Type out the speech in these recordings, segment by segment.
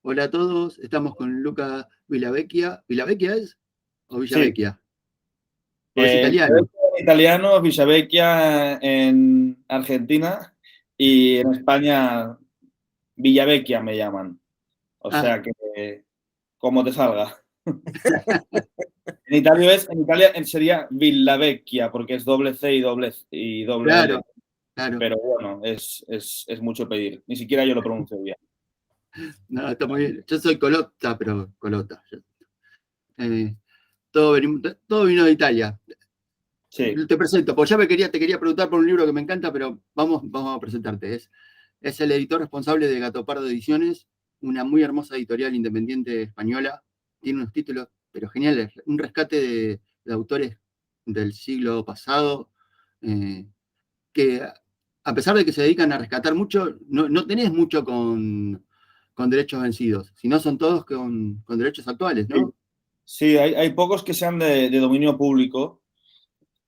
Hola a todos, estamos con Luca Villavecchia. ¿Villavecchia es? ¿O Sí, Villavecchia? ¿O es italiano? Vilavecchia en italiano, Villavecchia en Argentina y en España Villavecchia me llaman. O Ah, sea que como te salga. En Italia sería Villavecchia porque es doble C y doble claro, L. claro. Pero bueno, es mucho pedir. Ni siquiera yo lo pronuncio bien. No, está muy bien. Yo soy colota, pero colota. Eh, todo vino de Italia. Sí, Te presento, pues ya te quería preguntar por un libro que me encanta, pero vamos a presentarte. Es el editor responsable de Gatopardo Ediciones, una muy hermosa editorial independiente española. Tiene unos títulos, pero geniales. Un rescate de autores del siglo pasado, eh, que a pesar de que se dedican a rescatar mucho, no tenés mucho con derechos vencidos, sino son todos con derechos actuales, sí. ¿no? Sí, hay pocos que sean de dominio público.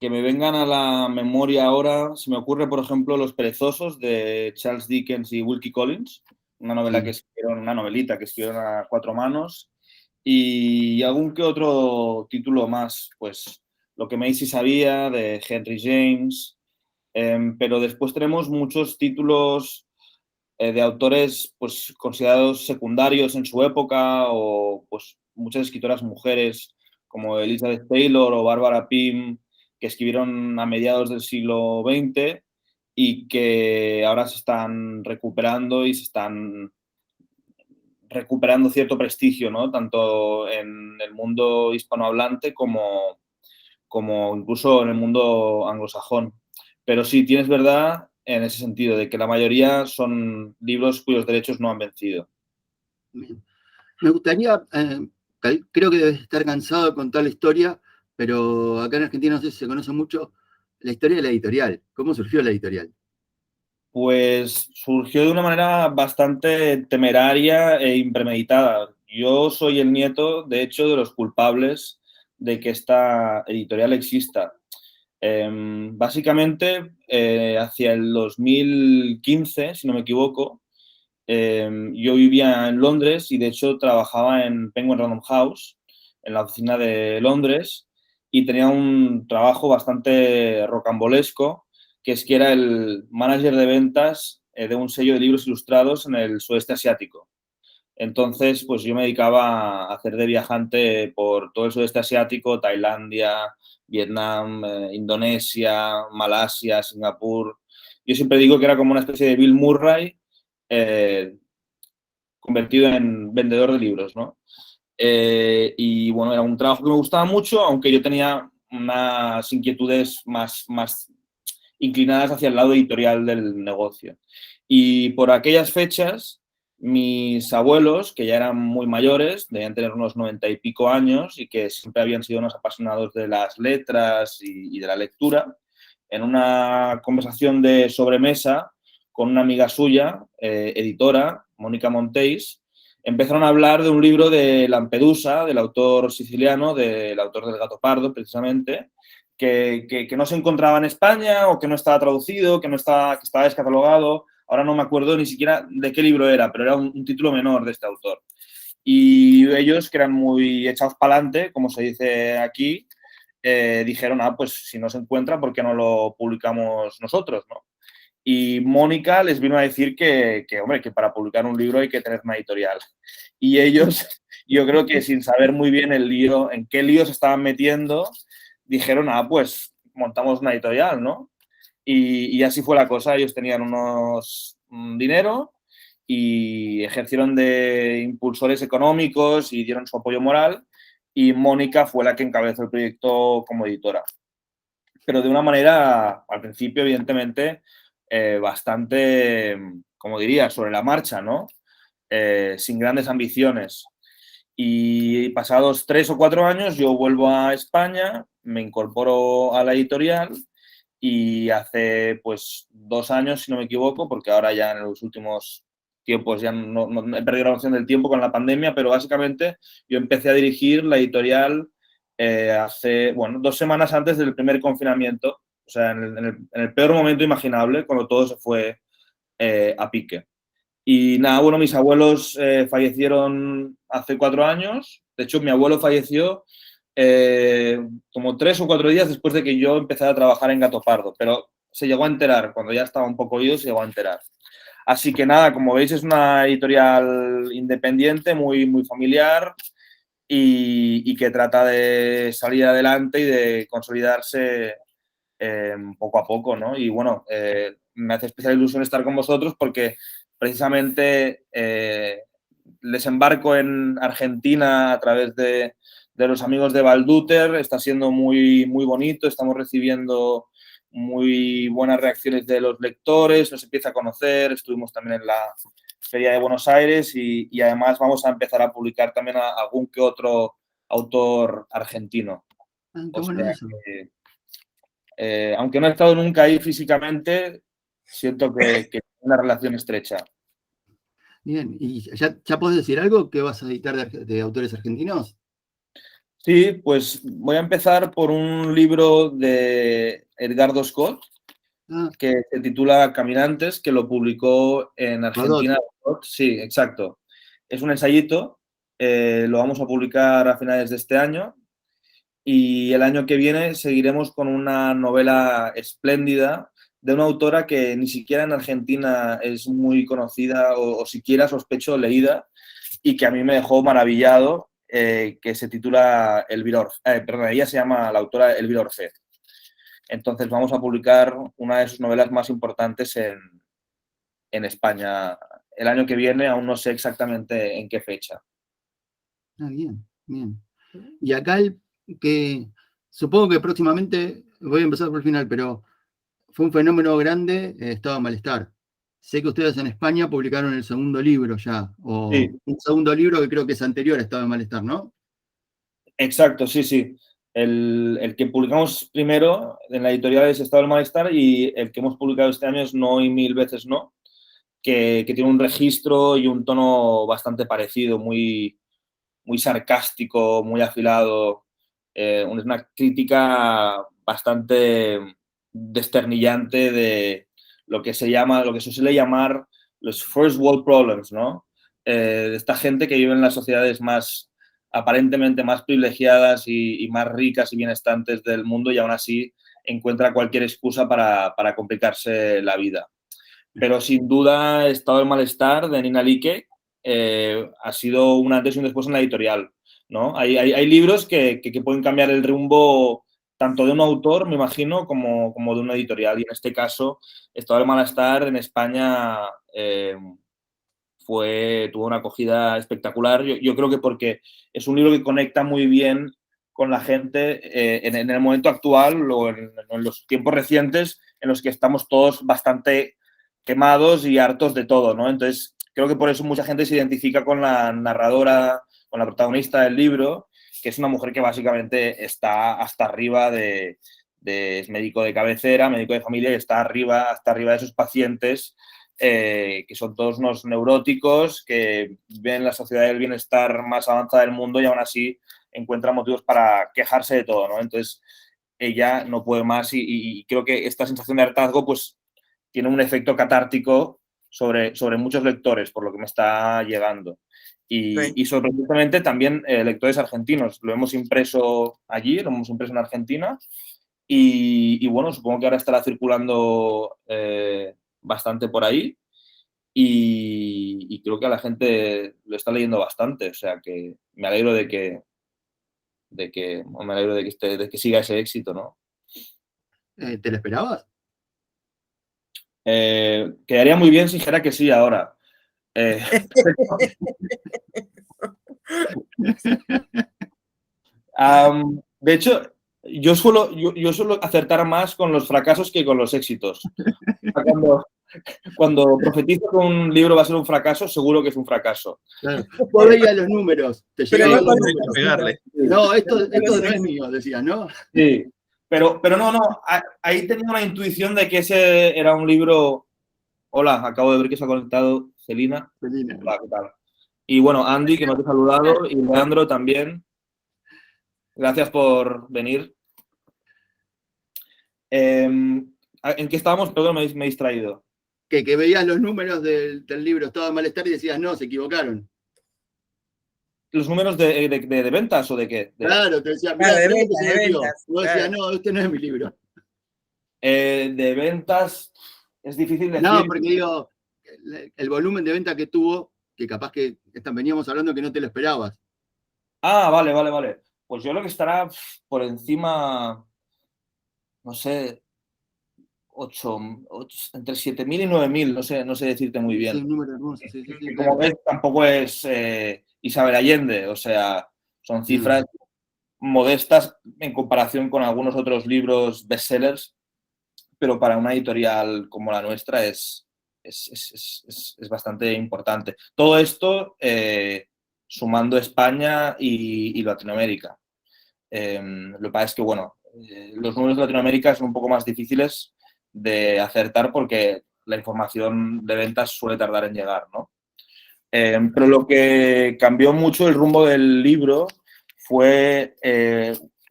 Que me vengan a la memoria ahora, se me ocurre, por ejemplo, Los perezosos de Charles Dickens y Wilkie Collins, Sí. una novelita que escribieron a cuatro manos, y algún que otro título más, pues Lo que Macy sabía de Henry James, pero después tenemos muchos títulos de autores pues considerados secundarios en su época o pues muchas escritoras mujeres como Elizabeth Taylor o Barbara Pym que escribieron a mediados del siglo XX y que ahora se están recuperando y se están recuperando cierto prestigio, ¿no? Tanto en el mundo hispanohablante como incluso en el mundo anglosajón. Pero sí, tienes verdad en ese sentido, de que la mayoría son libros cuyos derechos no han vencido. Me gustaría, creo que debes estar cansado de contar la historia, pero acá en Argentina no sé si se conoce mucho la historia de la editorial. ¿Cómo surgió la editorial? Pues surgió de una manera bastante temeraria e impremeditada. Yo soy el nieto, de hecho, de los culpables de que esta editorial exista. Básicamente, hacia el 2015, si no me equivoco, yo vivía en Londres y de hecho trabajaba en Penguin Random House, en la oficina de Londres, y tenía un trabajo bastante rocambolesco, que es que era el manager de ventas de un sello de libros ilustrados en el sudeste asiático. Entonces, pues yo me dedicaba a hacer de viajante por todo el sudeste asiático, Tailandia, Vietnam, Indonesia, Malasia, Singapur. Yo siempre digo que era como una especie de Bill Murray eh, convertido en vendedor de libros, ¿no? Y bueno, era un trabajo que me gustaba mucho, aunque yo tenía unas inquietudes más inclinadas hacia el lado editorial del negocio. Y por aquellas fechas, mis abuelos, que ya eran muy mayores, debían tener unos 90 y pico años y que siempre habían sido unos apasionados de las letras y de la lectura, en una conversación de sobremesa con una amiga suya, editora, Mónica Montéis, empezaron a hablar de un libro de Lampedusa, del autor siciliano, del autor del Gato Pardo, precisamente, que no se encontraba en España o que no estaba traducido, que estaba descatalogado. Ahora no me acuerdo ni siquiera de qué libro era, pero era un título menor de este autor. Y ellos, que eran muy echados para adelante, como se dice aquí, dijeron, pues si no se encuentra, ¿por qué no lo publicamos nosotros? ¿No? Y Mónica les vino a decir hombre, que para publicar un libro hay que tener una editorial. Y ellos, yo creo que sin saber muy bien el lío, en qué lío se estaban metiendo, dijeron, pues montamos una editorial, ¿no? Y así fue la cosa. Ellos tenían dinero y ejercieron de impulsores económicos y dieron su apoyo moral. Y Mónica fue la que encabezó el proyecto como editora. Pero de una manera, al principio, evidentemente, bastante, como diría, sobre la marcha, ¿no? Sin grandes ambiciones. Y pasados 3 o 4 años yo vuelvo a España, me incorporo a la editorial y hace pues 2 años, si no me equivoco, porque ahora ya en los últimos tiempos ya no he perdido la noción del tiempo con la pandemia, pero básicamente yo empecé a dirigir la editorial hace, bueno, 2 semanas antes del primer confinamiento, o sea, en el peor momento imaginable, cuando todo se fue a pique. Y nada, bueno, mis abuelos fallecieron hace 4 años. De hecho, mi abuelo falleció como 3 o 4 días después de que yo empezara a trabajar en Gato Pardo, pero se llegó a enterar, cuando ya estaba un poco ido, se llegó a enterar. Así que nada, como veis, es una editorial independiente, muy, muy familiar y que trata de salir adelante y de consolidarse poco a poco, ¿no? Y bueno, me hace especial ilusión estar con vosotros porque precisamente desembarco en Argentina a través de los amigos de Valduter, está siendo muy, muy bonito, estamos recibiendo muy buenas reacciones de los lectores, nos empieza a conocer, estuvimos también en la Feria de Buenos Aires y además vamos a empezar a publicar también a algún que otro autor argentino. Ah, qué O bueno sea eso. que, aunque no he estado nunca ahí físicamente, siento que es una relación estrecha. Bien, ¿y ya podés decir algo que vas a editar de autores argentinos? Sí, pues voy a empezar por un libro de Edgardo Scott, Ah, que se titula Caminantes, que lo publicó en Rodot. Argentina. Sí, exacto. Es un ensayito, lo vamos a publicar a finales de este año y el año que viene seguiremos con una novela espléndida de una autora que ni siquiera en Argentina es muy conocida o siquiera sospecho leída y que a mí me dejó maravillado, que se titula Elvira Orfe, perdón, ella se llama la autora Elvira Orfe. Entonces vamos a publicar una de sus novelas más importantes en España el año que viene, aún no sé exactamente en qué fecha. Ah, bien, bien. Y acá que supongo que próximamente, voy a empezar por el final, pero fue un fenómeno grande, estado de malestar. Sé que ustedes en España publicaron el segundo libro ya, o Sí, un segundo libro que creo que es anterior a estado de malestar, ¿no? exacto, sí, sí. El que publicamos primero en la editorial es Estado del Malestar y el que hemos publicado este año es No y Mil veces No, que tiene un registro y un tono bastante parecido, muy, muy sarcástico, muy afilado. Una crítica bastante desternillante de lo que se llama, lo que se suele llamar los first world problems, ¿no? De esta gente que vive en las sociedades más aparentemente más privilegiadas y más ricas y bienestantes del mundo y aún así encuentra cualquier excusa para complicarse la vida. Pero sin duda, Estado del Malestar de Nina Like ha sido un antes y un después en la editorial, ¿no? Hay libros que pueden cambiar el rumbo tanto de un autor, me imagino, como de una editorial. Y en este caso, Estado del Malestar en España tuvo una acogida espectacular. Yo creo que porque es un libro que conecta muy bien con la gente en el momento actual o en los tiempos recientes en los que estamos todos bastante quemados y hartos de todo, ¿no? Entonces, creo que por eso mucha gente se identifica con la narradora, con la protagonista del libro, que es una mujer que básicamente está hasta arriba es médico de cabecera, médico de familia, y está hasta arriba de sus pacientes, que son todos unos neuróticos, que ven la sociedad del bienestar más avanzada del mundo y aún así encuentran motivos para quejarse de todo, ¿no? Entonces, ella no puede más y creo que esta sensación de hartazgo, pues, tiene un efecto catártico sobre muchos lectores, por lo que me está llegando. Y sorprendentemente también lectores argentinos. Lo hemos impreso allí, lo hemos impreso en Argentina y bueno, supongo que ahora estará circulando bastante por ahí y creo que a la gente lo está leyendo bastante, o sea que me alegro me alegro de que siga ese éxito, ¿no? ¿Te lo esperabas? Quedaría muy bien si dijera que sí ahora. Eh, de hecho, yo suelo acertar más con los fracasos que con los éxitos. Cuando profetizo que un libro va a ser un fracaso, seguro que es un fracaso. Claro. Vos veías los números, te Pero llegaban no los con números. pegarle. No, esto no es mío, decías, ¿no? Sí, pero no, ahí tenía una intuición de que ese era un libro. Hola, acabo de ver que se ha conectado Celina. Felina. Hola, ¿qué tal? Y bueno, Andy, que no te he saludado, y Leandro también. Gracias por venir. ¿En qué estábamos? Perdón, me he distraído. Que veías los números del libro, estaba en malestar y decías, no, se equivocaron. ¿Los números de ventas o de qué? Claro, te decía, Claro, mirá, de mirá lo que ventas, se de vendió. ventas. Y vos decías, Claro. no, este no es mi libro. De ventas es difícil No, decir. porque digo, el volumen de venta que tuvo, que capaz que veníamos hablando que no te lo esperabas. Ah, vale, vale, vale. Pues yo creo que estará por encima, no sé, entre 7.000 y 9.000, no sé decirte muy Sí, bien. un número hermoso, sí, sí, sí, Que como claro. ves, tampoco es Isabel Allende, o sea, son cifras modestas en comparación con algunos otros libros bestsellers, pero para una editorial como la nuestra es bastante importante. Todo esto sumando España y Latinoamérica. Lo que pasa es que, bueno, los números de Latinoamérica son un poco más difíciles de acertar porque la información de ventas suele tardar en llegar, ¿no? Pero lo que cambió mucho el rumbo del libro fue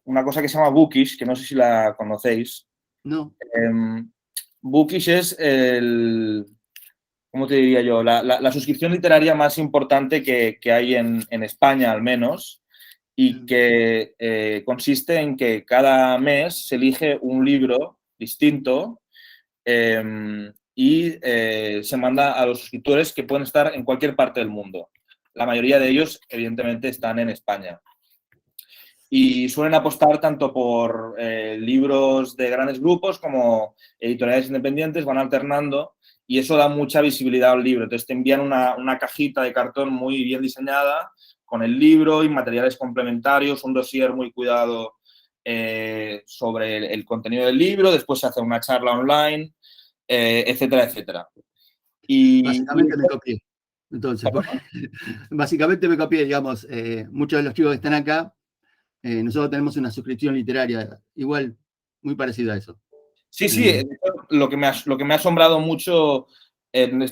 una cosa que se llama Bookish, que no sé si la conocéis. No, Bookish es ¿cómo te diría yo? La suscripción literaria más importante que hay en España, al menos, y que consiste en que cada mes se elige un libro distinto y se manda a los suscriptores que pueden estar en cualquier parte del mundo. La mayoría de ellos, evidentemente, están en España. Y suelen apostar tanto por libros de grandes grupos como editoriales independientes, van alternando y eso da mucha visibilidad al libro. Entonces te envían una cajita de cartón muy bien diseñada con el libro y materiales complementarios, un dossier muy cuidado sobre el contenido del libro, después se hace una charla online, etcétera, etcétera. básicamente me copié. Entonces, básicamente me copié, digamos, muchos de los chicos que están acá, nosotros tenemos una suscripción literaria, igual, muy parecida a eso. Sí, sí, lo que me ha asombrado mucho en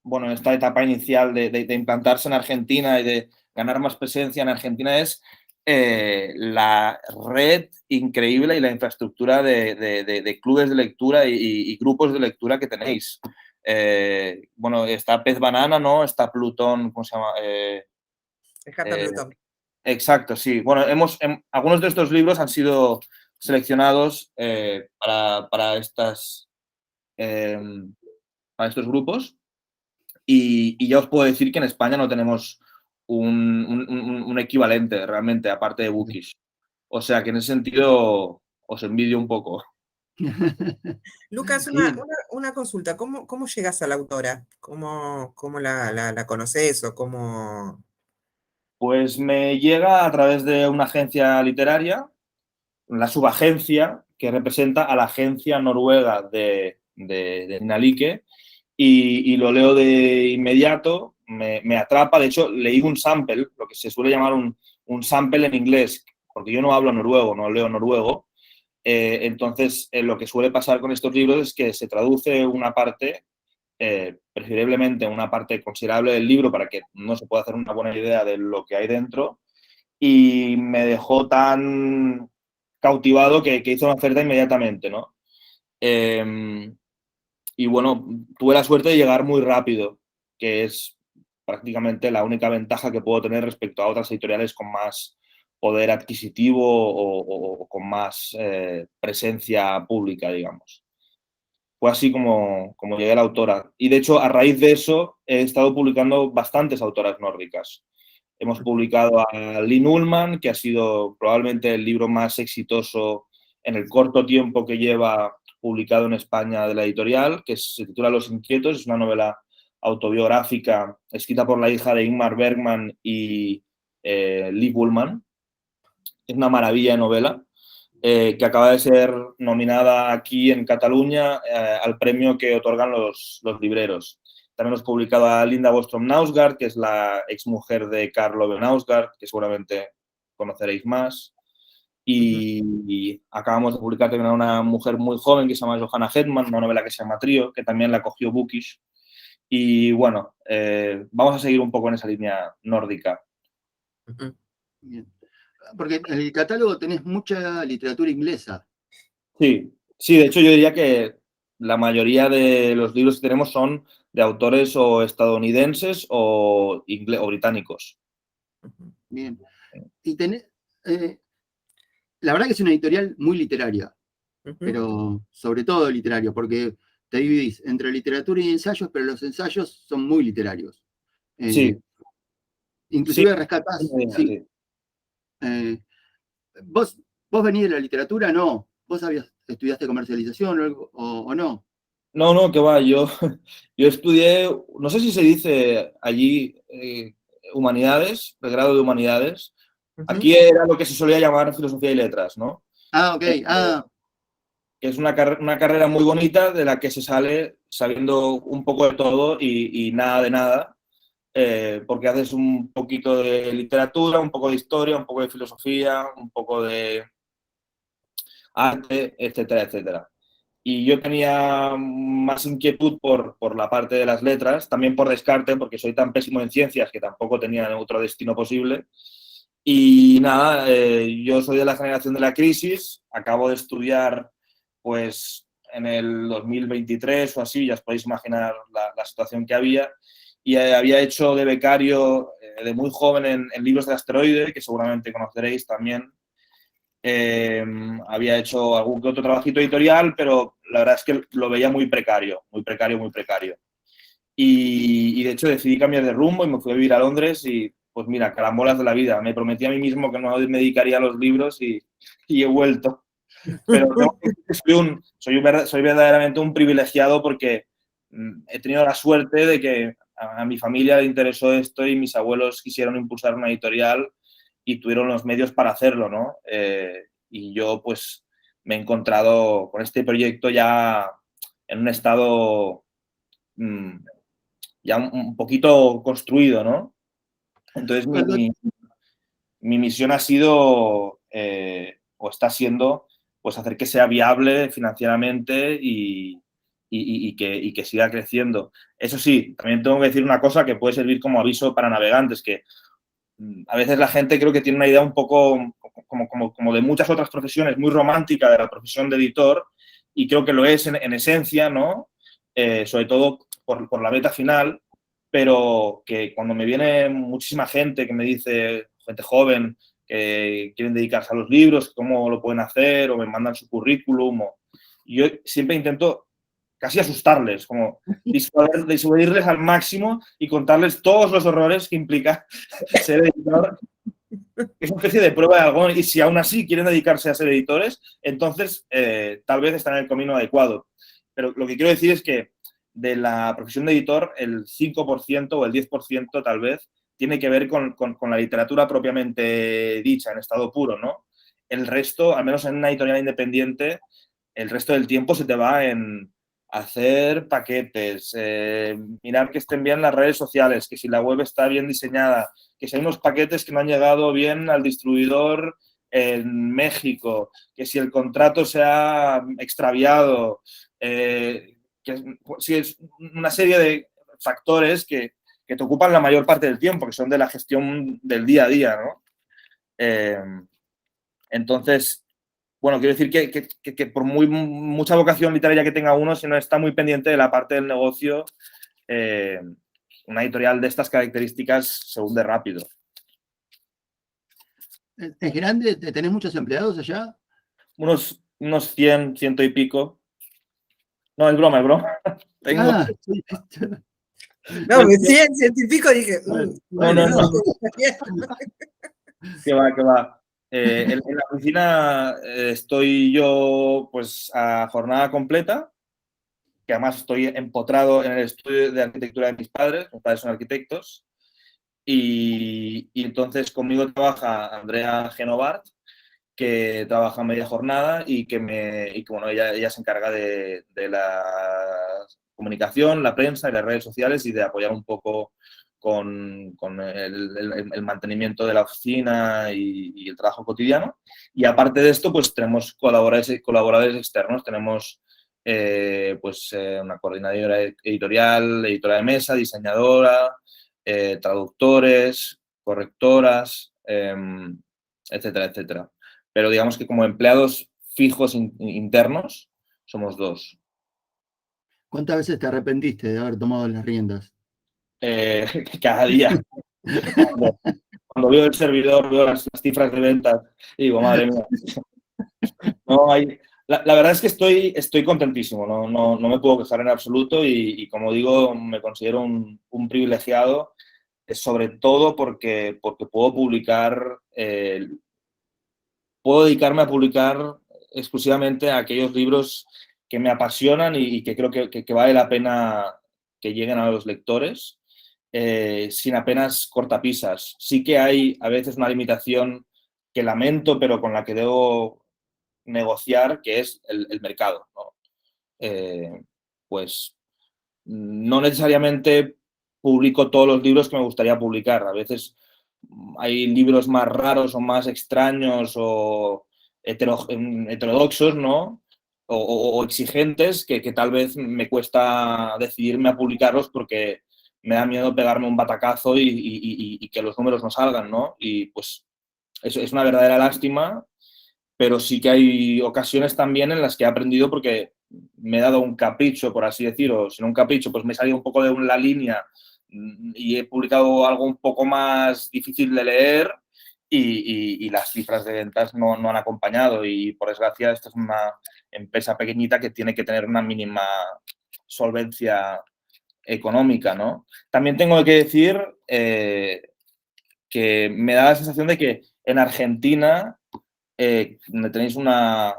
bueno, en esta etapa inicial de implantarse en Argentina y de ganar más presencia en Argentina es la red increíble y la infraestructura de clubes de lectura y grupos de lectura que tenéis. Bueno, está Pez Banana, ¿no? Está Plutón, ¿cómo se llama? Dejate Plutón. Exacto, sí. Bueno, algunos de estos libros han sido seleccionados para estos grupos y ya os puedo decir que en España no tenemos un equivalente realmente, aparte de Bookish. O sea que en ese sentido os envidio un poco. Lucas, Sí. una consulta. ¿Cómo llegas a la autora? ¿Cómo la conoces o cómo...? Pues me llega a través de una agencia literaria, la subagencia que representa a la agencia noruega de Nalike y lo leo de inmediato, me atrapa. De hecho, leí un sample, lo que se suele llamar un sample en inglés, porque yo no hablo noruego, no leo noruego. Entonces, lo que suele pasar con estos libros es que se traduce una parte, preferiblemente una parte considerable del libro para que no se pueda hacer una buena idea de lo que hay dentro, y me dejó tan cautivado que hizo una oferta inmediatamente, ¿no? Y bueno, tuve la suerte de llegar muy rápido, que es prácticamente la única ventaja que puedo tener respecto a otras editoriales con más poder adquisitivo o con más presencia pública, digamos. Fue así como llegué a la autora. Y de hecho, a raíz de eso, he estado publicando bastantes autoras nórdicas. Hemos publicado a Lynn Ullman, que ha sido probablemente el libro más exitoso en el corto tiempo que lleva publicado en España de la editorial, que se titula Los Inquietos. Es una novela autobiográfica escrita por la hija de Ingmar Bergman y Liv Ullman. Es una maravilla de novela que acaba de ser nominada aquí en Cataluña al premio que otorgan los libreros. También hemos publicado a Linda Bostrom Nausgaard, que es la exmujer de Karl Ove Nausgaard, que seguramente conoceréis más. Y acabamos de publicar también a una mujer muy joven que se llama Johanna Hetman, una novela que se llama Trío, que también la cogió Bookish. Y bueno, vamos a seguir un poco en esa línea nórdica. Bien. Porque en el catálogo tenés mucha literatura inglesa. Sí, sí, de hecho yo diría que la mayoría de los libros que tenemos son de autores o estadounidenses o británicos. Bien. Y la verdad que es una editorial muy literaria, pero sobre todo literario, porque te dividís entre literatura y ensayos, pero los ensayos son muy literarios. Sí, sí, Inclusive rescatás, sí. sí. ¿Vos venís de la literatura? No. ¿Vos estudiaste comercialización o no? No, que va, yo estudié, no sé si se dice allí humanidades, el grado de humanidades. Aquí era lo que se solía llamar filosofía y letras, ¿no? Ah, ok. Que es una carrera muy bonita de la que se sale sabiendo un poco de todo y nada de nada, porque haces un poquito de literatura, un poco de historia, un poco de filosofía, un poco de arte, etcétera, etcétera. Y yo tenía más inquietud por la parte de las letras, también por descarte, porque soy tan pésimo en ciencias que tampoco tenía otro destino posible. Y nada, yo soy de la generación de la crisis, acabo de estudiar pues en el 2023 o así, ya os podéis imaginar la situación que había, y había hecho de becario de muy joven en Libros del Asteroide, que seguramente conoceréis también. Había hecho algún que otro trabajito editorial, pero la verdad es que lo veía muy precario, muy precario, muy precario. Y de hecho decidí cambiar de rumbo y me fui a vivir a Londres y pues mira, carambolas de la vida. Me prometí a mí mismo que no me dedicaría a los libros y he vuelto. Pero tengo que decir que soy verdaderamente un privilegiado porque he tenido la suerte de que a mi familia le interesó esto y mis abuelos quisieron impulsar una editorial y tuvieron los medios para hacerlo, ¿no? Y yo pues me he encontrado con este proyecto ya en un estado ya un poquito construido, ¿no? Entonces mi misión ha sido, o está siendo, pues hacer que sea viable financieramente y que siga creciendo. Eso sí, también tengo que decir una cosa que puede servir como aviso para navegantes, que a veces la gente creo que tiene una idea un poco como de muchas otras profesiones, muy romántica de la profesión de editor, y creo que lo es en esencia, ¿no? Sobre todo por la meta final, pero que cuando me viene muchísima gente que me dice, gente joven, que quieren dedicarse a los libros, cómo lo pueden hacer, o me mandan su currículum, y yo siempre intento casi asustarles, como disuadirles al máximo y contarles todos los horrores que implica ser editor. Es una especie de prueba de algo, y si aún así quieren dedicarse a ser editores, entonces tal vez están en el camino adecuado. Pero lo que quiero decir es que de la profesión de editor, el 5% o el 10% tal vez tiene que ver con la literatura propiamente dicha, en estado puro, ¿no? El resto, al menos en una editorial independiente, el resto del tiempo se te va en hacer paquetes, mirar que estén bien las redes sociales, que si la web está bien diseñada, que si hay unos paquetes que no han llegado bien al distribuidor en México, que si el contrato se ha extraviado, si es una serie de factores que te ocupan la mayor parte del tiempo, que son de la gestión del día a día, ¿no? Entonces, bueno, quiero decir que por mucha vocación literaria que tenga uno, si no está muy pendiente de la parte del negocio, una editorial de estas características se hunde rápido. ¿Es grande? ¿Tenés muchos empleados allá? Unos 100, ciento y pico. No, es broma, es broma. Tengo... Sí. No, me 100, científico, dije. No. Que va. En la oficina estoy yo pues a jornada completa, que además estoy empotrado en el estudio de arquitectura de mis padres son arquitectos, y entonces conmigo trabaja Andrea Genovart, que trabaja media jornada y que bueno, ella se encarga de la comunicación, la prensa y las redes sociales y de apoyar un poco con el mantenimiento de la oficina y el trabajo cotidiano. Y aparte de esto, pues tenemos colaboradores externos, tenemos una coordinadora editorial, editora de mesa, diseñadora, traductores, correctoras, etcétera, etcétera. Pero digamos que como empleados fijos internos somos 2. ¿Cuántas veces te arrepentiste de haber tomado las riendas? Cada día. Cuando, cuando veo el servidor, veo las cifras de ventas y digo, madre mía. No hay, la verdad es que estoy contentísimo, no me puedo quejar en absoluto y como digo, me considero un privilegiado, sobre todo porque puedo publicar, puedo dedicarme a publicar exclusivamente a aquellos libros que me apasionan y que creo que vale la pena que lleguen a los lectores, sin apenas cortapisas. Sí que hay a veces una limitación que lamento, pero con la que debo negociar, que es el mercado, ¿no? Pues no necesariamente publico todos los libros que me gustaría publicar. A veces hay libros más raros o más extraños o heterodoxos, ¿no? O exigentes que tal vez me cuesta decidirme a publicarlos porque me da miedo pegarme un batacazo y que los números no salgan, ¿no? Y pues eso es una verdadera lástima, pero sí que hay ocasiones también en las que he aprendido porque me he dado un capricho, por así decirlo, o si no un capricho, pues me he salido un poco de la línea y he publicado algo un poco más difícil de leer y las cifras de ventas no han acompañado y por desgracia esta es una empresa pequeñita que tiene que tener una mínima solvencia económica, ¿no? También tengo que decir que me da la sensación de que en Argentina donde tenéis una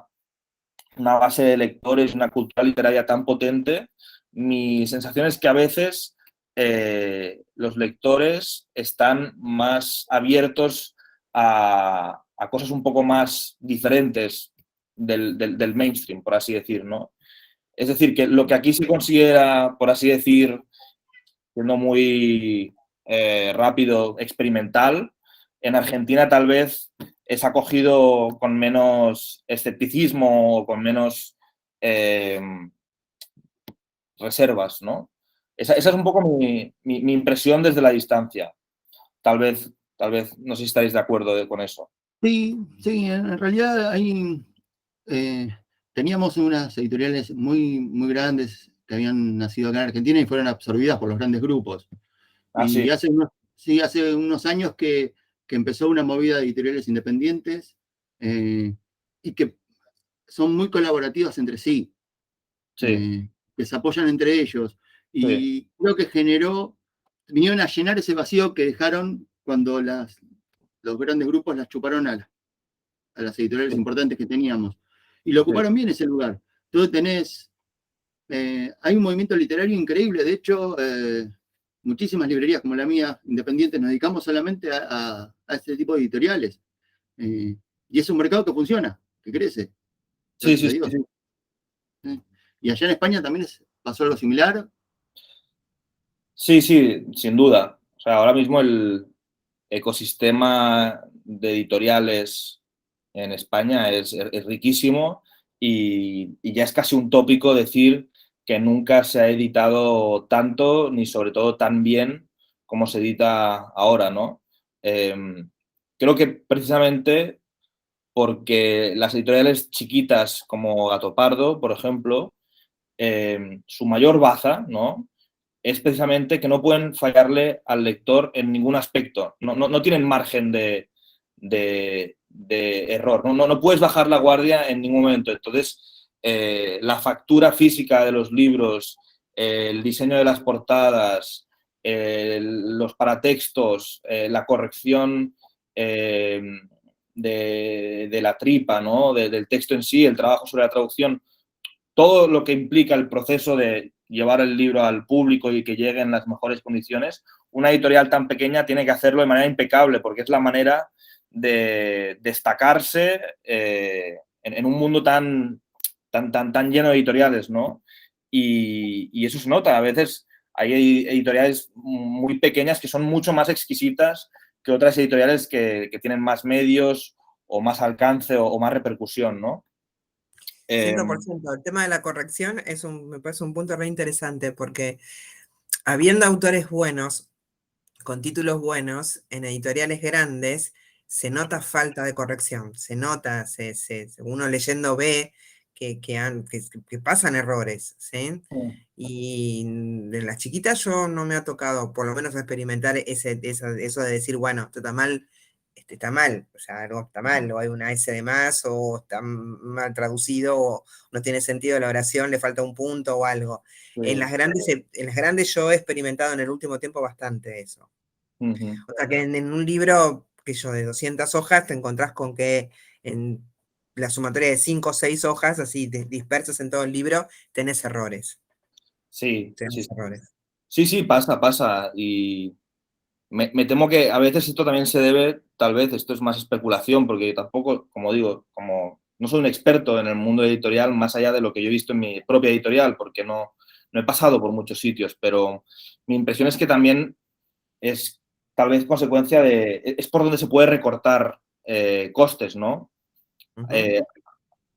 base de lectores, una cultura literaria tan potente, mi sensación es que a veces los lectores están más abiertos a cosas un poco más diferentes del mainstream, por así decir, ¿no? Es decir, que lo que aquí se considera, por así decir, siendo muy rápido, experimental, en Argentina tal vez es acogido con menos escepticismo o con menos reservas, ¿no? Esa es un poco mi impresión desde la distancia. Tal vez, no sé si estaréis de acuerdo con eso. Sí, sí, en realidad hay, eh, teníamos unas editoriales muy grandes que habían nacido acá en Argentina y fueron absorbidas por los grandes grupos. Ah, sí, Y hace unos años que empezó una movida de editoriales independientes y que son muy colaborativas entre sí, sí, que se apoyan entre ellos. sí, Y creo que vinieron a llenar ese vacío que dejaron cuando los grandes grupos las chuparon a las editoriales sí, importantes que teníamos. Y lo sí. ocuparon bien ese lugar. Entonces hay un movimiento literario increíble. De hecho, muchísimas librerías como la mía, independientes, nos dedicamos solamente a este tipo de editoriales. Y es un mercado que funciona, que crece, Sí, gracias sí, a sí, Dios. sí. Y allá en España también pasó algo similar. Sí, sí, sin duda. O sea, ahora mismo el ecosistema de editoriales en España es riquísimo y ya es casi un tópico decir que nunca se ha editado tanto ni sobre todo tan bien como se edita ahora, ¿no? Eh, Creo que precisamente porque las editoriales chiquitas como Gato Pardo, por ejemplo, su mayor baza, ¿no? Es precisamente que no pueden fallarle al lector en ningún aspecto. No tienen margen de error. No puedes bajar la guardia en ningún momento. Entonces, la factura física de los libros, el diseño de las portadas, los paratextos, la corrección de la tripa, ¿no? Del texto en sí, el trabajo sobre la traducción, todo lo que implica el proceso de llevar el libro al público y que llegue en las mejores condiciones, una editorial tan pequeña tiene que hacerlo de manera impecable porque es la manera de destacarse en un mundo tan lleno de editoriales, ¿no? Y eso se nota. A veces hay editoriales muy pequeñas que son mucho más exquisitas que otras editoriales que tienen más medios o más alcance o más repercusión, ¿no? 100%. El tema de la corrección me parece un punto re interesante porque habiendo autores buenos, con títulos buenos, en editoriales grandes, se nota falta de corrección, se nota, uno leyendo ve que pasan errores, ¿sí? Y de las chiquitas yo no me ha tocado, por lo menos, experimentar eso de decir, bueno, esto está mal, o sea, algo está mal, o hay una S de más, o está mal traducido, o no tiene sentido la oración, le falta un punto o algo. Sí. En las grandes yo he experimentado en el último tiempo bastante eso. O sea, que en un libro que de 200 hojas te encontrás con que en la sumatoria de 5 o 6 hojas, así dispersas en todo el libro, tenés errores. Sí, Tenés errores. Sí, pasa. Y me temo que a veces esto también se debe, tal vez, esto es más especulación, porque tampoco, como digo, como no soy un experto en el mundo editorial, más allá de lo que yo he visto en mi propia editorial, porque no he pasado por muchos sitios, pero mi impresión es que también es tal vez consecuencia es por donde se puede recortar costes, ¿no?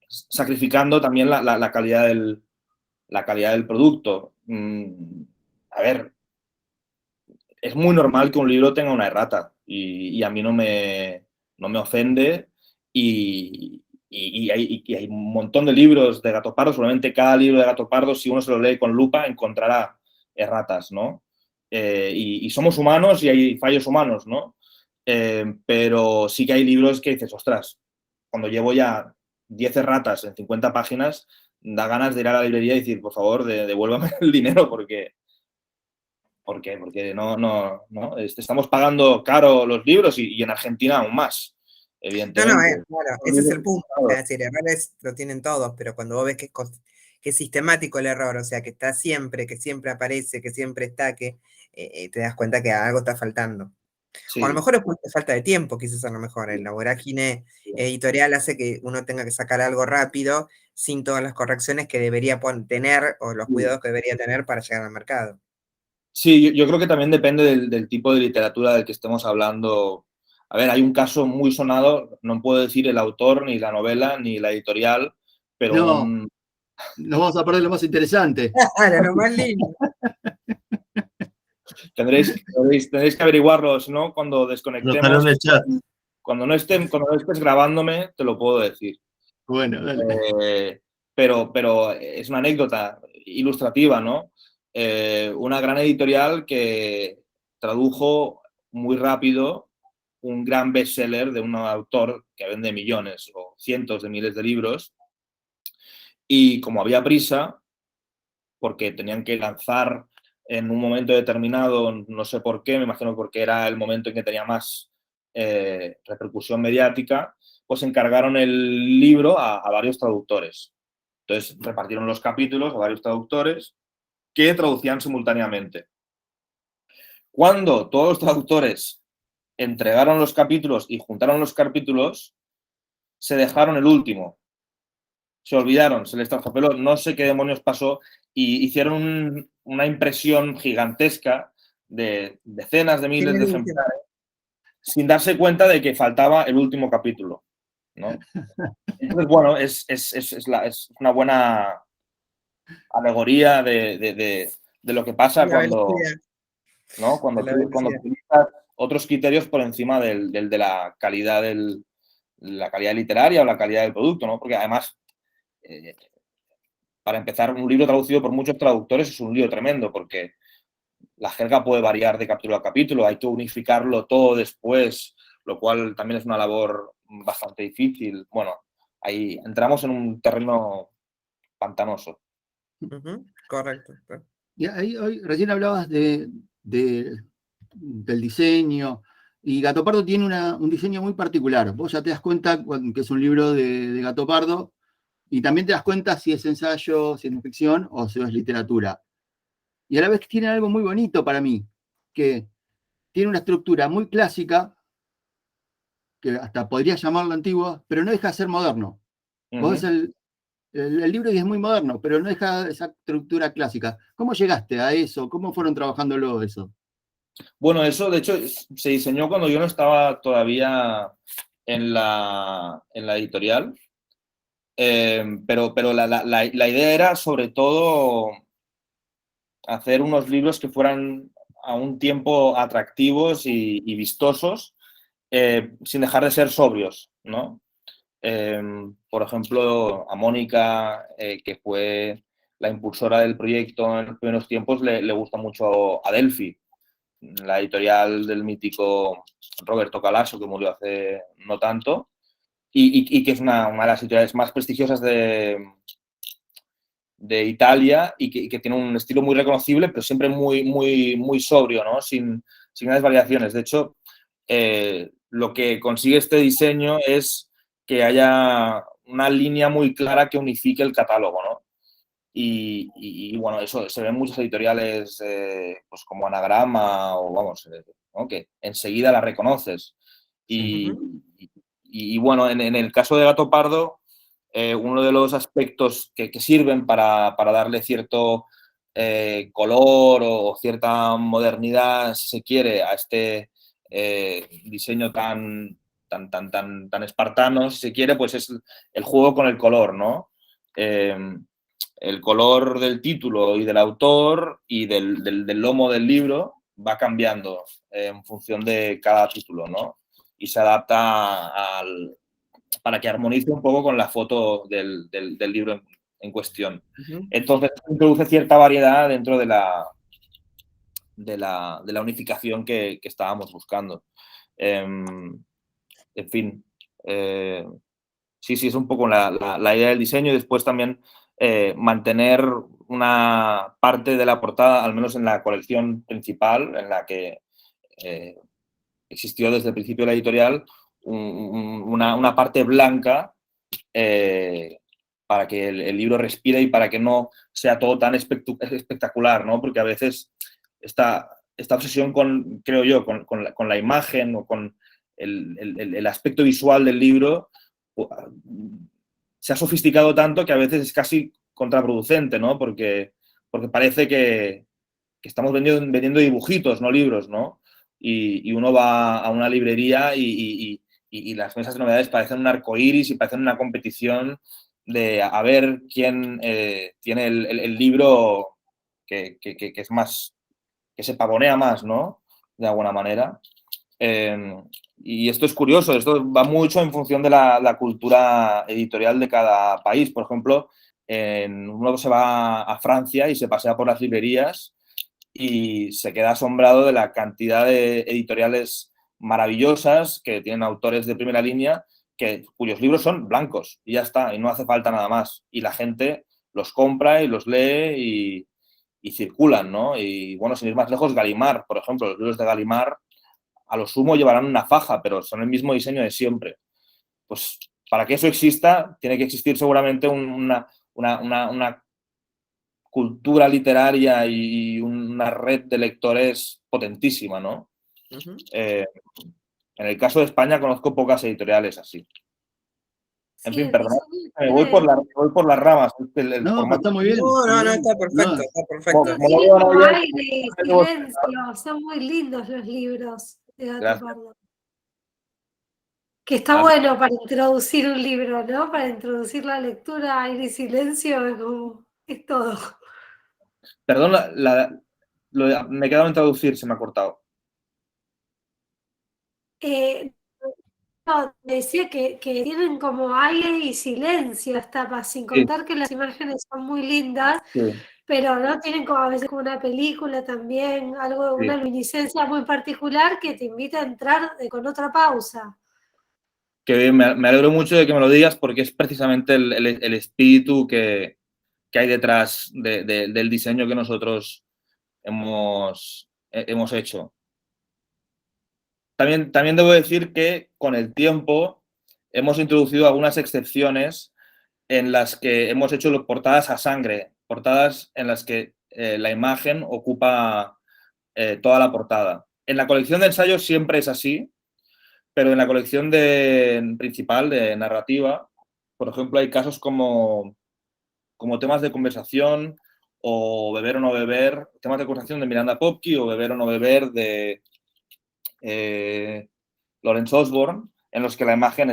Sacrificando también la calidad del producto. A ver, es muy normal que un libro tenga una errata y a mí no me ofende y hay un montón de libros de Gato Pardo. Seguramente cada libro de Gato Pardo, si uno se lo lee con lupa, encontrará erratas, ¿no? Y somos humanos y hay fallos humanos, ¿no? Pero sí que hay libros que dices, ostras, cuando llevo ya 10 erratas en 50 páginas, da ganas de ir a la librería y decir, por favor, devuélvame el dinero porque no, estamos pagando caro los libros y en Argentina aún más, evidentemente. Claro, ese es el punto. Es decir, errores lo tienen todos, pero cuando vos ves que es sistemático el error, o sea, que está siempre, que siempre aparece, que siempre está, que te das cuenta que algo está faltando. Sí. O a lo mejor es por falta de tiempo, quizás a lo mejor. La vorágine editorial hace que uno tenga que sacar algo rápido sin todas las correcciones que debería tener o los cuidados que debería tener para llegar al mercado. Sí, yo creo que también depende del tipo de literatura del que estemos hablando. A ver, hay un caso muy sonado, no puedo decir el autor, ni la novela, ni la editorial, pero no, nos vamos a perder lo más interesante. Claro, lo más lindo. Tendréis que averiguarlos, ¿no? Cuando desconectemos. Cuando no estés grabándome, te lo puedo decir. Bueno, dale. Pero es una anécdota ilustrativa, ¿no? Una gran editorial que tradujo muy rápido un gran bestseller de un autor que vende millones o cientos de miles de libros, y como había prisa, porque tenían que lanzar en un momento determinado, no sé por qué, me imagino porque era el momento en que tenía más repercusión mediática, pues encargaron el libro a varios traductores. Entonces repartieron los capítulos a varios traductores que traducían simultáneamente. Cuando todos los traductores entregaron los capítulos y juntaron los capítulos, se dejaron el último. Se olvidaron, se les traspapeló, no sé qué demonios pasó, y hicieron una impresión gigantesca de decenas de miles de ejemplares sin darse cuenta de que faltaba el último capítulo, ¿no? Entonces, bueno, es una buena alegoría de lo que pasa cuando utilizas otros criterios por encima de la calidad la calidad literaria o la calidad del producto, ¿no? Porque además, para empezar, un libro traducido por muchos traductores es un lío tremendo, porque la jerga puede variar de capítulo a capítulo, hay que unificarlo todo después, lo cual también es una labor bastante difícil. Bueno, ahí entramos en un terreno pantanoso. Correcto. Y ahí, recién hablabas del diseño, y Gato Pardo tiene un diseño muy particular. Vos ya te das cuenta que es un libro de Gato Pardo, y también te das cuenta si es ensayo, si es ficción o si es literatura. Y a la vez tiene algo muy bonito para mí, que tiene una estructura muy clásica, que hasta podría llamarlo antigua, pero no deja de ser moderno. Vos ves el libro y es muy moderno, pero no deja esa estructura clásica. ¿Cómo llegaste a eso? ¿Cómo fueron trabajándolo eso? Bueno, eso de hecho se diseñó cuando yo no estaba todavía en la editorial, pero la idea era sobre todo hacer unos libros que fueran a un tiempo atractivos y vistosos, sin dejar de ser sobrios, ¿no? Por ejemplo, a Mónica, que fue la impulsora del proyecto en los primeros tiempos, le gusta mucho Adelphi, la editorial del mítico Roberto Calasso, que murió hace no tanto, y que es una de las editoriales más prestigiosas de Italia y que tiene un estilo muy reconocible, pero siempre muy sobrio, ¿no? Sin grandes variaciones. De hecho, lo que consigue este diseño es que haya una línea muy clara que unifique el catálogo, ¿no? Bueno, eso se ve en muchas editoriales pues como Anagrama o vamos, ¿no? Que enseguida la reconoces. Bueno, en el caso de Gato Pardo, uno de los aspectos que sirven para darle cierto color o cierta modernidad, si se quiere, a este diseño tan espartano, si se quiere, pues es el juego con el color, ¿no? El color del título y del autor y del lomo del libro va cambiando en función de cada título, ¿no? Y se adapta para que armonice un poco con la foto del libro en cuestión. Entonces, introduce cierta variedad dentro de la unificación que estábamos buscando. En fin, sí, es un poco la idea del diseño y después también mantener una parte de la portada, al menos en la colección principal, en la que existió desde el principio de la editorial, una parte blanca para que el libro respire y para que no sea todo tan espectacular, ¿no? Porque a veces esta obsesión creo yo, con la imagen o con el aspecto visual del libro se ha sofisticado tanto que a veces es casi contraproducente, ¿no? Porque parece que estamos vendiendo dibujitos, no libros, ¿no? Y uno va a una librería y las mesas de novedades parecen un arcoíris y parecen una competición de a ver quién tiene el libro que es más, que se pavonea más, ¿no? De alguna manera. Y esto es curioso, esto va mucho en función de la cultura editorial de cada país. Por ejemplo, uno se va a Francia y se pasea por las librerías y se queda asombrado de la cantidad de editoriales maravillosas que tienen autores de primera línea cuyos libros son blancos y ya está, y no hace falta nada más. Y la gente los compra y los lee y circulan, ¿no? Y bueno, sin ir más lejos, Gallimard, por ejemplo, los libros de Gallimard a lo sumo llevarán una faja, pero son el mismo diseño de siempre. Pues para que eso exista, tiene que existir seguramente una cultura literaria y una red de lectores potentísima, ¿no? En el caso de España conozco pocas editoriales así. En fin, perdón, me voy por las ramas. No, está muy bien. No, está perfecto, está perfecto. Tiene como aire y silencio, son muy lindos los libros de Gato Pardo. Que está bueno para introducir un libro, ¿no? Para introducir la lectura, aire y silencio, es todo. Perdón, me he quedado en traducir, se me ha cortado. No, decía que tienen como aire y silencio las tapas, sin contar que las imágenes son muy lindas, pero no tienen como a veces como una película también, una luminiscencia muy particular que te invita a entrar con otra pausa. Que me alegro mucho de que me lo digas porque es precisamente el espíritu que hay detrás del diseño que nosotros hemos hecho. También debo decir que con el tiempo hemos introducido algunas excepciones en las que hemos hecho portadas a sangre, portadas en las que la imagen ocupa toda la portada. En la colección de ensayos siempre es así, pero en la colección principal de narrativa, por ejemplo, hay casos como temas de conversación o beber o no beber, temas de conversación de Miranda Popki o beber o no beber de Lawrence Osborne, en los que la imagen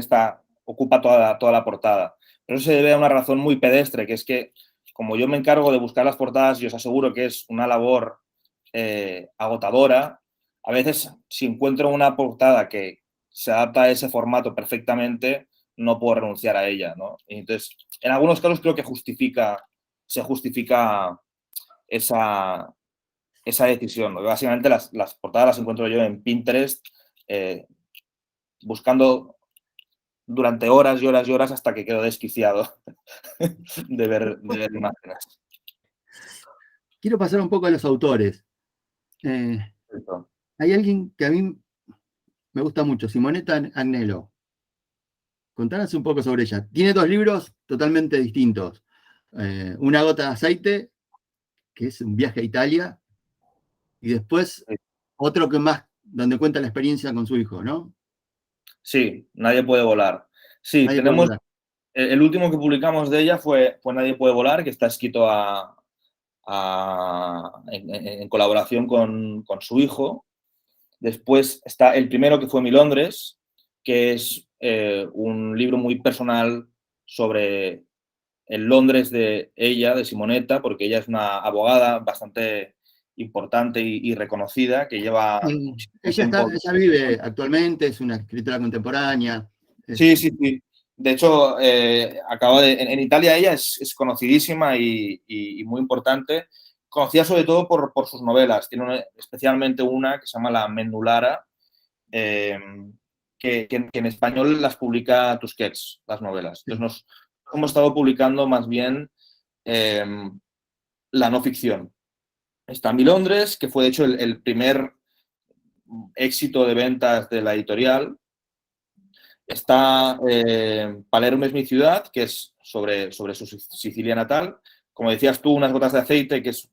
ocupa toda la portada. Pero eso se debe a una razón muy pedestre, que es que como yo me encargo de buscar las portadas y os aseguro que es una labor agotadora, a veces si encuentro una portada que se adapta a ese formato perfectamente, no puedo renunciar a ella, ¿no? Y entonces, en algunos casos creo que se justifica esa decisión, ¿no? Básicamente las portadas las encuentro yo en Pinterest, buscando durante horas y horas y horas hasta que quedo desquiciado de ver imágenes. Quiero pasar un poco a los autores. Hay alguien que a mí me gusta mucho, Simonetta Agnello. Contanos un poco sobre ella. Tiene 2 libros totalmente distintos. Una gota de aceite, que es un viaje a Italia, y después otro que más, donde cuenta la experiencia con su hijo, ¿no? Sí, Nadie puede volar. Sí, Nadie puede volar. El último que publicamos de ella fue Nadie puede volar, que está escrito en colaboración con su hijo. Después está el primero, que fue Mi Londres, que es un libro muy personal sobre el Londres de ella, de Simonetta, porque ella es una abogada bastante importante y reconocida, que lleva Ella vive actualmente, es una escritora contemporánea. Sí. De hecho, en Italia ella es conocidísima y muy importante. Conocida sobre todo por sus novelas. Tiene especialmente una que se llama La Mennulara, que en español las publica Tusquets, las novelas. Entonces hemos estado publicando más bien la no ficción. Está Mi Londres, que fue de hecho el primer éxito de ventas de la editorial. Está Palermo es mi ciudad, que es sobre su Sicilia natal. Como decías tú, Unas gotas de aceite, que es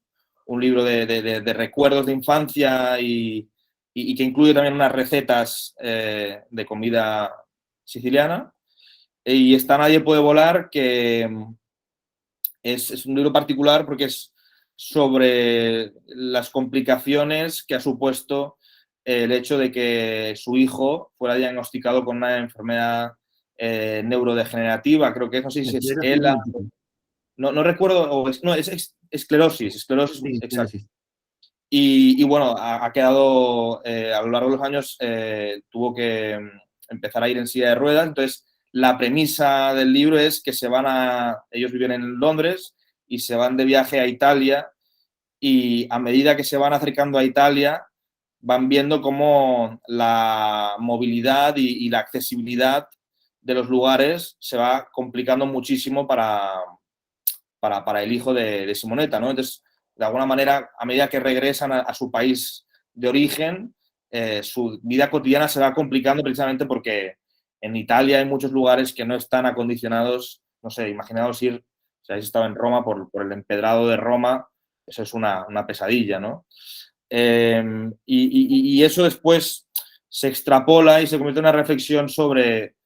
un libro de recuerdos de infancia y que incluye también unas recetas de comida siciliana. Y está Nadie puede volar, que es un libro particular porque es sobre las complicaciones que ha supuesto el hecho de que su hijo fuera diagnosticado con una enfermedad neurodegenerativa, creo que es, no sé si es ELA, no recuerdo, es esclerosis, Sí, exacto. sí. Y bueno, ha quedado, a lo largo de los años, tuvo que empezar a ir en silla de ruedas. Entonces, la premisa del libro es que ellos viven en Londres y se van de viaje a Italia, y a medida que se van acercando a Italia, van viendo cómo la movilidad y la accesibilidad de los lugares se va complicando muchísimo para el hijo de Simonetta, ¿no? Entonces, de alguna manera, a medida que regresan a su país de origen, su vida cotidiana se va complicando precisamente porque en Italia hay muchos lugares que no están acondicionados. No sé, imaginaos ir, si habéis estado en Roma, por el empedrado de Roma, eso es una pesadilla, ¿no? Y eso después se extrapola y se convierte en una reflexión sobre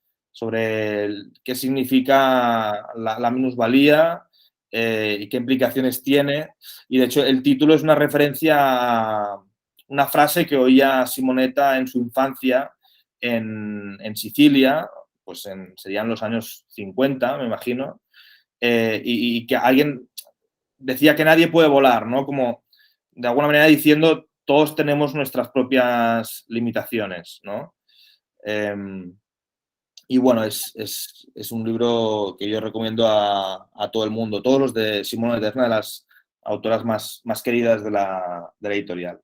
qué significa la minusvalía y qué implicaciones tiene. Y de hecho el título es una referencia a una frase que oía Simonetta en su infancia en Sicilia, pues serían los años 50, me imagino, y que alguien decía que nadie puede volar, ¿no? Como de alguna manera diciendo todos tenemos nuestras propias limitaciones, ¿no? Y bueno, es un libro que yo recomiendo a todo el mundo. Todos los de Simonetta, es una de las autoras más queridas de la editorial.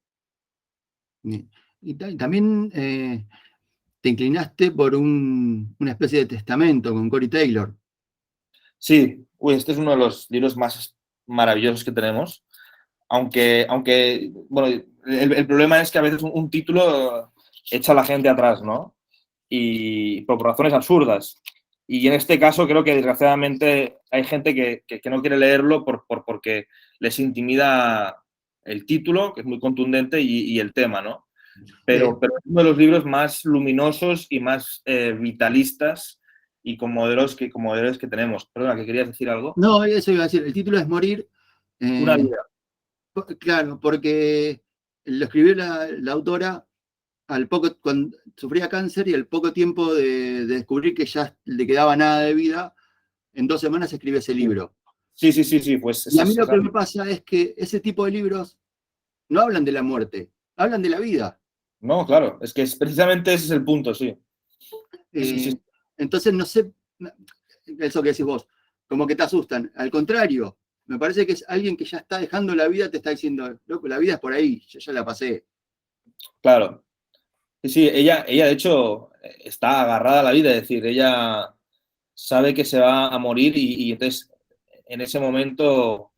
Y también te inclinaste por una especie de testamento con Corey Taylor. Sí, este es uno de los libros más maravillosos que tenemos. Aunque bueno, el problema es que a veces un título echa a la gente atrás, ¿no? Y por razones absurdas. Y en este caso creo que desgraciadamente hay gente que no quiere leerlo porque les intimida el título, que es muy contundente, y el tema, ¿no? Pero es uno de los libros más luminosos y más vitalistas y con modelos que tenemos. Perdona, ¿que querías decir algo? No, eso iba a decir. El título es Morir. Una vida. Claro, porque lo escribió la autora cuando sufría cáncer, y al poco tiempo de descubrir que ya le quedaba nada de vida, en 2 semanas escribe ese libro. Sí, pues... Y a mí lo que me pasa es que ese tipo de libros no hablan de la muerte, hablan de la vida. No, claro, es que precisamente ese es el punto, sí. Entonces no sé eso que decís vos, como que te asustan. Al contrario, me parece que es alguien que ya está dejando la vida, te está diciendo, loco, la vida es por ahí, yo ya la pasé. Claro. Sí, ella de hecho está agarrada a la vida, es decir, ella sabe que se va a morir y entonces en ese momento,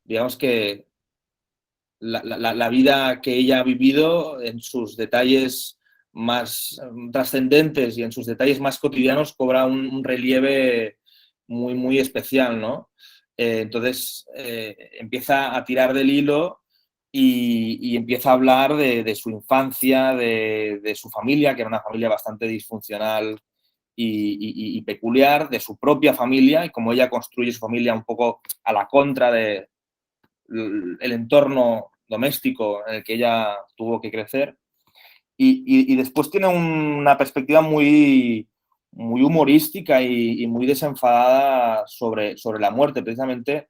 digamos que la vida que ella ha vivido en sus detalles más trascendentes y en sus detalles más cotidianos cobra un relieve muy, muy especial, ¿no? Entonces empieza a tirar del hilo y empieza a hablar de su infancia, de su familia, que era una familia bastante disfuncional y peculiar, de su propia familia y cómo ella construye su familia un poco a la contra de el entorno doméstico en el que ella tuvo que crecer. Y después tiene una perspectiva muy, muy humorística y muy desenfadada sobre la muerte. Precisamente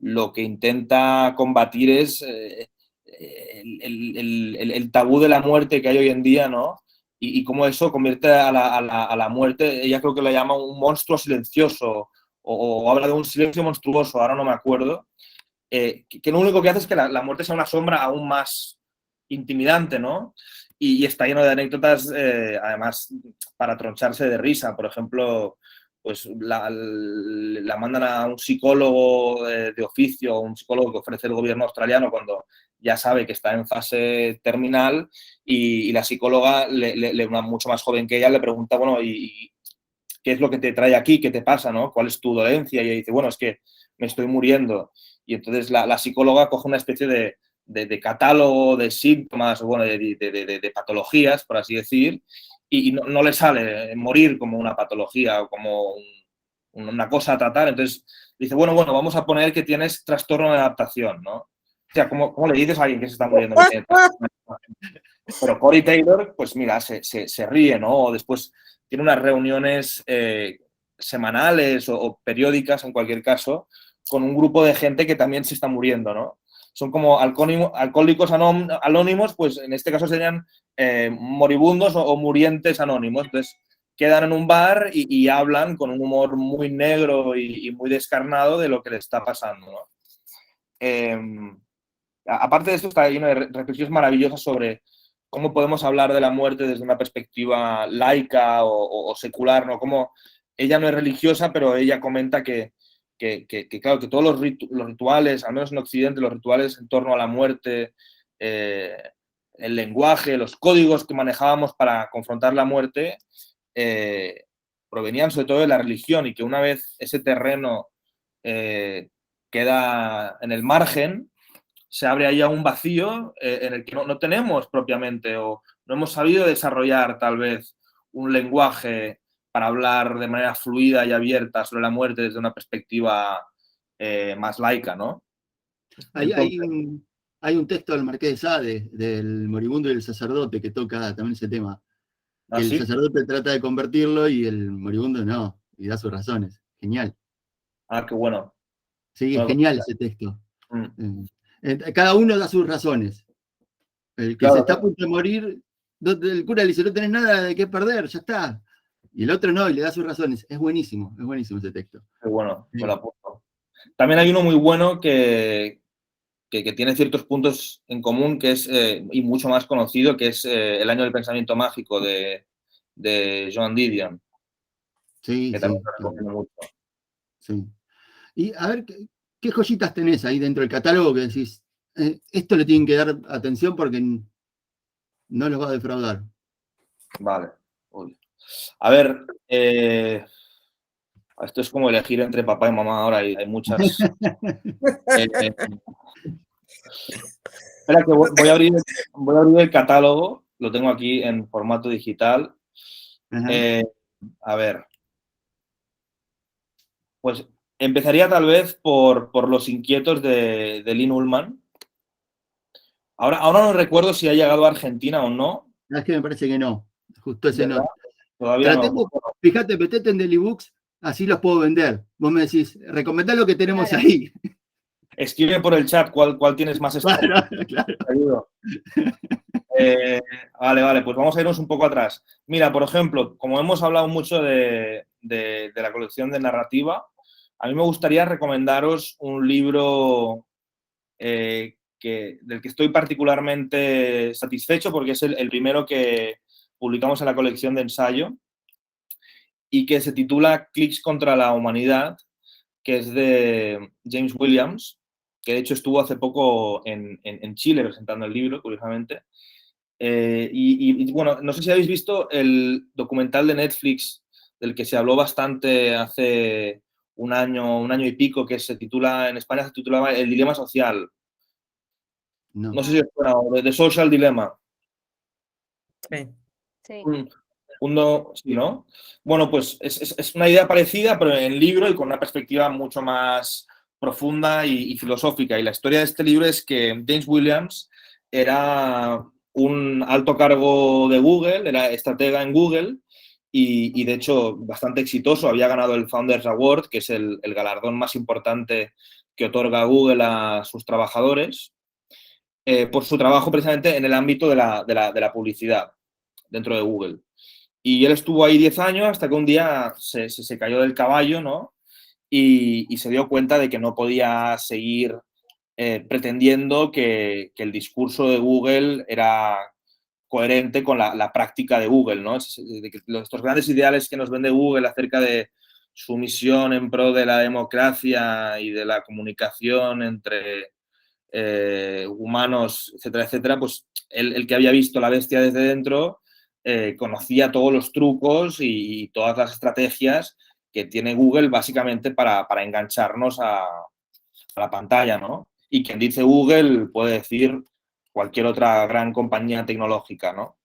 lo que intenta combatir es el tabú de la muerte que hay hoy en día, ¿no? Y cómo eso convierte a la muerte, ella creo que lo llama un monstruo silencioso o habla de un silencio monstruoso, ahora no me acuerdo, que lo único que hace es que la muerte sea una sombra aún más intimidante, ¿no? Y está lleno de anécdotas, además, para troncharse de risa. Por ejemplo, pues la mandan a un psicólogo de oficio, un psicólogo que ofrece el gobierno australiano cuando ya sabe que está en fase terminal y la psicóloga, una mucho más joven que ella, le pregunta, bueno, ¿y qué es lo que te trae aquí? ¿Qué te pasa, no? ¿Cuál es tu dolencia? Y ella dice, bueno, es que me estoy muriendo. Y entonces la psicóloga coge una especie de catálogo de síntomas, bueno, de patologías, por así decir, y no le sale morir como una patología o como una cosa a tratar. Entonces dice, bueno, vamos a poner que tienes trastorno de adaptación, ¿no? O sea, ¿cómo le dices a alguien que se está muriendo? Pero Corey Taylor, pues mira, se ríe, ¿no? O después tiene unas reuniones semanales o periódicas, en cualquier caso, con un grupo de gente que también se está muriendo, ¿no? Son como alcohólicos anónimos, pues en este caso serían moribundos o murientes anónimos. Entonces quedan en un bar y hablan con un humor muy negro y muy descarnado de lo que les está pasando, ¿no? Aparte de esto, está lleno de reflexiones maravillosas sobre cómo podemos hablar de la muerte desde una perspectiva laica o secular, ¿no? Como ella no es religiosa, pero ella comenta que claro, que todos los rituales, al menos en Occidente, los rituales en torno a la muerte, el lenguaje, los códigos que manejábamos para confrontar la muerte, provenían sobre todo de la religión y que una vez ese terreno queda en el margen, se abre ahí un vacío en el que no tenemos propiamente o no hemos sabido desarrollar tal vez un lenguaje para hablar de manera fluida y abierta sobre la muerte desde una perspectiva más laica, ¿no? Hay un texto del Marqués de Sade, del moribundo y el sacerdote, que toca también ese tema. Que el sacerdote trata de convertirlo y el moribundo no, y da sus razones. Genial. Ah, qué bueno. Sí, es genial ese texto. Cada uno da sus razones. El que se está a punto de morir, el cura le dice, no tenés nada de qué perder, ya está. Y el otro no, y le da sus razones. Es buenísimo ese texto. Qué bueno, me lo apunto. También hay uno muy bueno que tiene ciertos puntos en común, que es, y mucho más conocido, que es El año del pensamiento mágico de Joan Didion. Sí, que también lo recomiendo mucho. Sí. Y a ver, ¿qué joyitas tenés ahí dentro del catálogo que decís, esto le tienen que dar atención porque no los va a defraudar? Vale. Uy. A ver, esto es como elegir entre papá y mamá ahora, hay muchas. Espera, que voy a abrir el catálogo, lo tengo aquí en formato digital. A ver. Pues empezaría tal vez por Los inquietos de Lynn Ullman. Ahora no recuerdo si ha llegado a Argentina o no. Es que me parece que no. Justo ese no. Todavía no. Fíjate, metete en Delibooks, así los puedo vender. Vos me decís, recomendá lo que tenemos ahí. Escribe por el chat cuál tienes más esto. Claro. Vale, pues vamos a irnos un poco atrás. Mira, por ejemplo, como hemos hablado mucho de la colección de narrativa, a mí me gustaría recomendaros un libro del que estoy particularmente satisfecho porque es el primero que publicamos en la colección de ensayo y que se titula Clics contra la humanidad, que es de James Williams, que de hecho estuvo hace poco en Chile presentando el libro, curiosamente. Bueno, no sé si habéis visto el documental de Netflix del que se habló bastante hace un año y pico, que se titula, en España se titulaba El dilema social. No. No sé si os suena, The Social Dilemma. Sí. Sí. Sí, ¿no? Bueno, pues es una idea parecida, pero en libro y con una perspectiva mucho más profunda y filosófica. Y la historia de este libro es que James Williams era un alto cargo de Google, era estratega en Google y de hecho bastante exitoso. Había ganado el Founders Award, que es el galardón más importante que otorga Google a sus trabajadores, por su trabajo precisamente en el ámbito de la publicidad dentro de Google. Y él estuvo ahí 10 años hasta que un día se cayó del caballo, ¿no? Y se dio cuenta de que no podía seguir pretendiendo que el discurso de Google era coherente con la práctica de Google, ¿no? Estos grandes ideales que nos vende Google acerca de su misión en pro de la democracia y de la comunicación entre humanos, etcétera, etcétera, pues el que había visto La bestia desde dentro conocía todos los trucos y todas las estrategias que tiene Google básicamente para engancharnos a la pantalla, ¿no? Y quien dice Google puede decir cualquier otra gran compañía tecnológica, ¿no?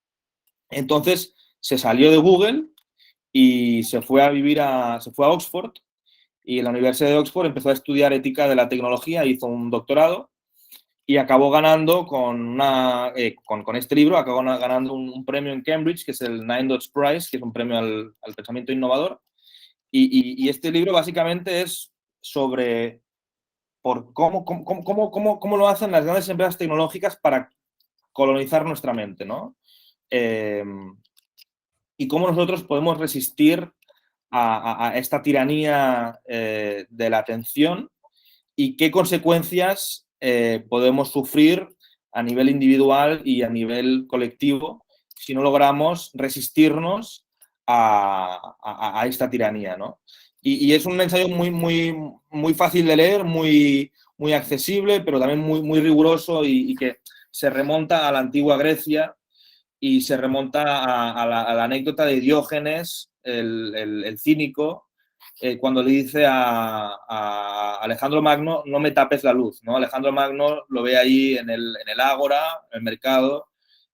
Entonces se salió de Google y se fue a Oxford y en la Universidad de Oxford empezó a estudiar ética de la tecnología, hizo un doctorado y acabó ganando con este libro, acabó ganando un premio en Cambridge, que es el Nine Dots Prize, que es un premio al pensamiento innovador. Y este libro básicamente es sobre cómo lo hacen las grandes empresas tecnológicas para colonizar nuestra mente, ¿no? Y cómo nosotros podemos resistir a esta tiranía de la atención y qué consecuencias podemos sufrir a nivel individual y a nivel colectivo si no logramos resistirnos a esta tiranía, ¿no? Y es un ensayo muy fácil de leer, muy accesible, pero también muy riguroso y que se remonta a la antigua Grecia y se remonta a la anécdota de Diógenes, el cínico, cuando le dice a Alejandro Magno, no me tapes la luz, ¿no? Alejandro Magno lo ve ahí en el ágora, en el mercado,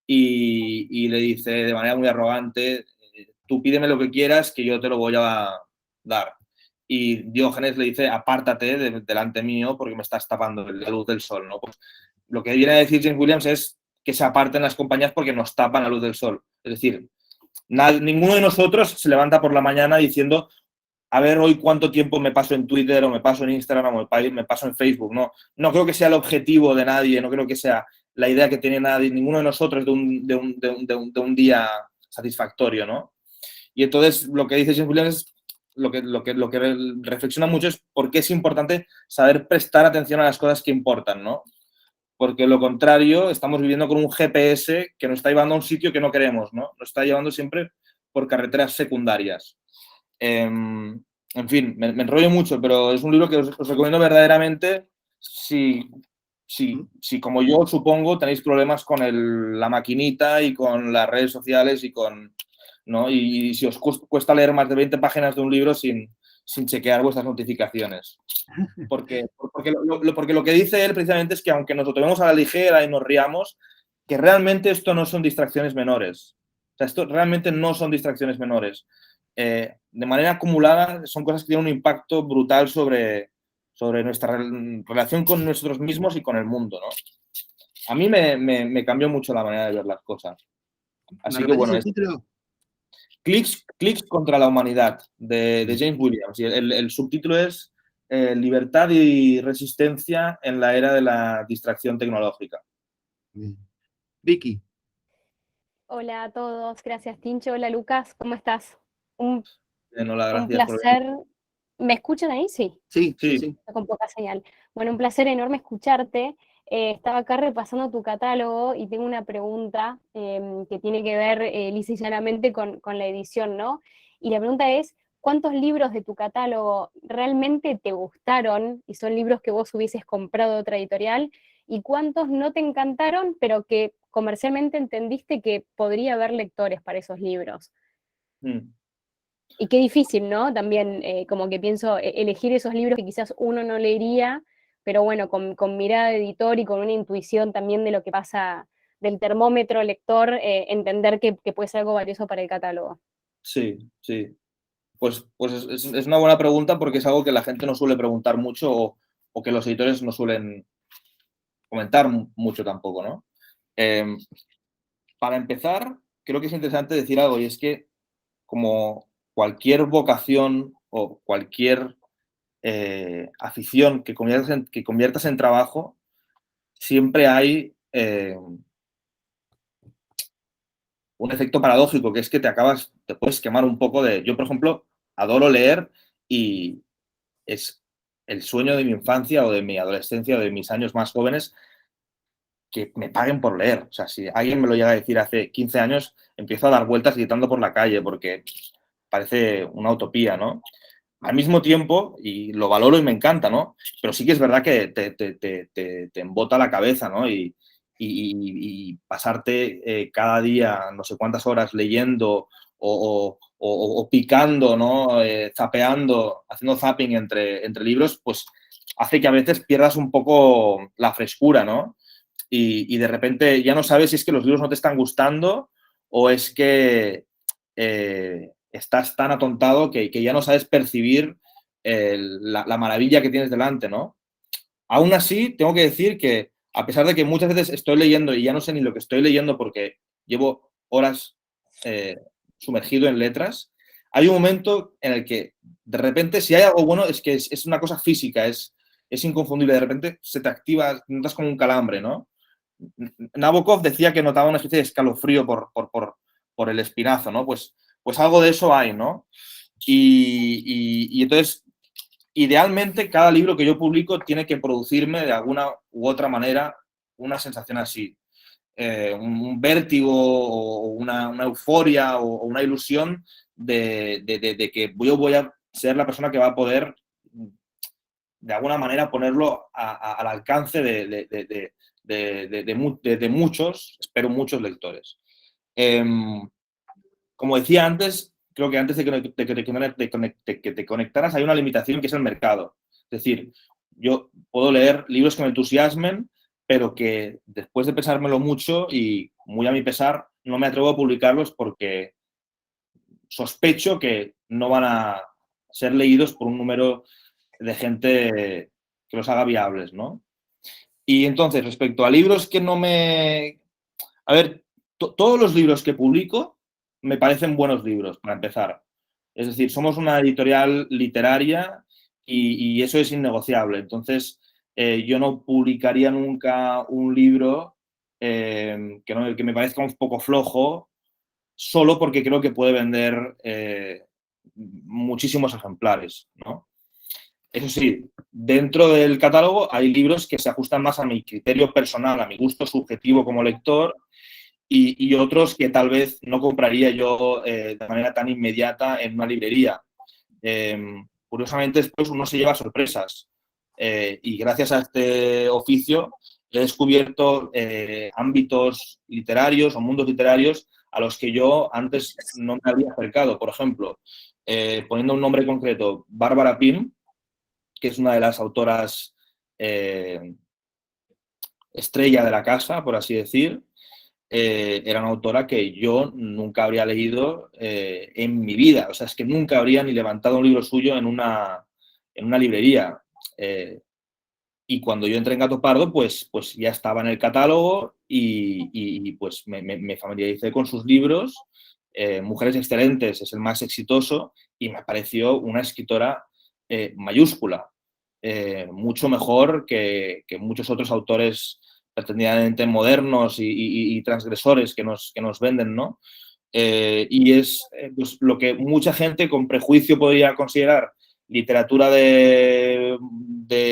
y le dice de manera muy arrogante, tú pídeme lo que quieras que yo te lo voy a dar. Y Diógenes le dice, apártate delante mío porque me estás tapando la luz del sol, ¿no? Pues lo que viene a decir James Williams es que se aparten las compañías porque nos tapan la luz del sol. Es decir, ninguno de nosotros se levanta por la mañana diciendo a ver hoy cuánto tiempo me paso en Twitter o me paso en Instagram o me paso en Facebook. No creo que sea el objetivo de nadie, no creo que sea la idea que tiene nadie, ninguno de nosotros de un día satisfactorio, ¿no? Y entonces lo que dice James Williams es lo que reflexiona mucho es por qué es importante saber prestar atención a las cosas que importan, ¿no? Porque lo contrario, estamos viviendo con un GPS que nos está llevando a un sitio que no queremos, ¿no? Nos está llevando siempre por carreteras secundarias. En fin, me enrollo mucho, pero es un libro que os recomiendo verdaderamente si como yo supongo tenéis problemas con la maquinita y con las redes sociales ¿no? Y si os cuesta leer más de 20 páginas de un libro sin chequear vuestras notificaciones. Porque lo que dice él precisamente es que aunque nos lo tomemos a la ligera y nos riamos, que realmente esto no son distracciones menores. O sea, esto realmente no son distracciones menores. De manera acumulada son cosas que tienen un impacto brutal sobre nuestra relación con nosotros mismos y con el mundo, ¿no? A mí me cambió mucho la manera de ver las cosas. Así que bueno, el título? Clics contra la humanidad, de James Williams. Y el subtítulo es Libertad y resistencia en la era de la distracción tecnológica. Bien. Vicky. Hola a todos, gracias Tincho. Hola Lucas, ¿cómo estás? Un, Hola, un gracias por placer. ¿Me escuchan ahí? Sí, Sí, sí, Sí. sí. está con poca señal. Bueno, un placer enorme escucharte. Estaba acá repasando tu catálogo y tengo una pregunta que tiene que ver lisa y llanamente con la edición, ¿no? Y la pregunta es, ¿cuántos libros de tu catálogo realmente te gustaron y son libros que vos hubieses comprado de otra editorial? ¿Y cuántos no te encantaron, pero que comercialmente entendiste que podría haber lectores para esos libros? Mm. Y qué difícil, ¿no? También como que pienso elegir esos libros que quizás uno no leería, pero bueno, con mirada de editor y con una intuición también de lo que pasa del termómetro lector, entender que puede ser algo valioso para el catálogo. Sí, sí. Pues es una buena pregunta porque es algo que la gente no suele preguntar mucho o que los editores no suelen comentar mucho tampoco, ¿no? Para empezar, creo que es interesante decir algo y es que como cualquier vocación o cualquier afición que conviertas en trabajo, siempre hay un efecto paradójico, que es que te puedes quemar un poco de... Yo, por ejemplo, adoro leer y es el sueño de mi infancia o de mi adolescencia o de mis años más jóvenes que me paguen por leer. O sea, si alguien me lo llega a decir hace 15 años, empiezo a dar vueltas gritando por la calle porque parece una utopía, ¿no? Al mismo tiempo, y lo valoro y me encanta, ¿no? Pero sí que es verdad que te embota la cabeza, ¿no? Y pasarte cada día no sé cuántas horas leyendo o picando, ¿no? Zapeando, haciendo zapping entre libros, pues hace que a veces pierdas un poco la frescura, ¿no? Y de repente ya no sabes si es que los libros no te están gustando o es que estás tan atontado que ya no sabes percibir la maravilla que tienes delante, ¿no? Aún así, tengo que decir que a pesar de que muchas veces estoy leyendo y ya no sé ni lo que estoy leyendo porque llevo horas sumergido en letras, hay un momento en el que de repente si hay algo bueno es que es una cosa física, es inconfundible, de repente se te activa, notas como un calambre, ¿no? Nabokov decía que notaba una especie de escalofrío por el espinazo, ¿no? Pues algo de eso hay, ¿no? Y entonces, idealmente, cada libro que yo publico tiene que producirme de alguna u otra manera una sensación así. Un vértigo o una euforia o una ilusión de que yo voy a ser la persona que va a poder, de alguna manera, ponerlo al alcance de muchos, espero muchos lectores. Como decía antes, creo que antes de que te conectaras hay una limitación que es el mercado. Es decir, yo puedo leer libros que me entusiasmen, pero que después de pensármelo mucho y muy a mi pesar, no me atrevo a publicarlos porque sospecho que no van a ser leídos por un número de gente que los haga viables, ¿no? Y entonces, respecto a libros que no me... A ver, todos los libros que publico me parecen buenos libros, para empezar. Es decir, somos una editorial literaria y eso es innegociable. Entonces, yo no publicaría nunca un libro que me parezca un poco flojo solo porque creo que puede vender muchísimos ejemplares, ¿no? Eso sí, dentro del catálogo hay libros que se ajustan más a mi criterio personal, a mi gusto subjetivo como lector y otros que tal vez no compraría yo de manera tan inmediata en una librería. Curiosamente, después uno se lleva sorpresas y gracias a este oficio he descubierto ámbitos literarios o mundos literarios a los que yo antes no me había acercado. Por ejemplo, poniendo un nombre concreto, Bárbara Pym, que es una de las autoras estrella de la casa, por así decir, era una autora que yo nunca habría leído en mi vida. O sea, es que nunca habría ni levantado un libro suyo en una librería. Y cuando yo entré en Gato Pardo, pues ya estaba en el catálogo y pues me familiaricé con sus libros. Mujeres excelentes es el más exitoso y me pareció una escritora mayúscula. Mucho mejor que muchos otros autores pretendidamente modernos y transgresores que nos venden, ¿no? Y es pues, lo que mucha gente con prejuicio podría considerar literatura de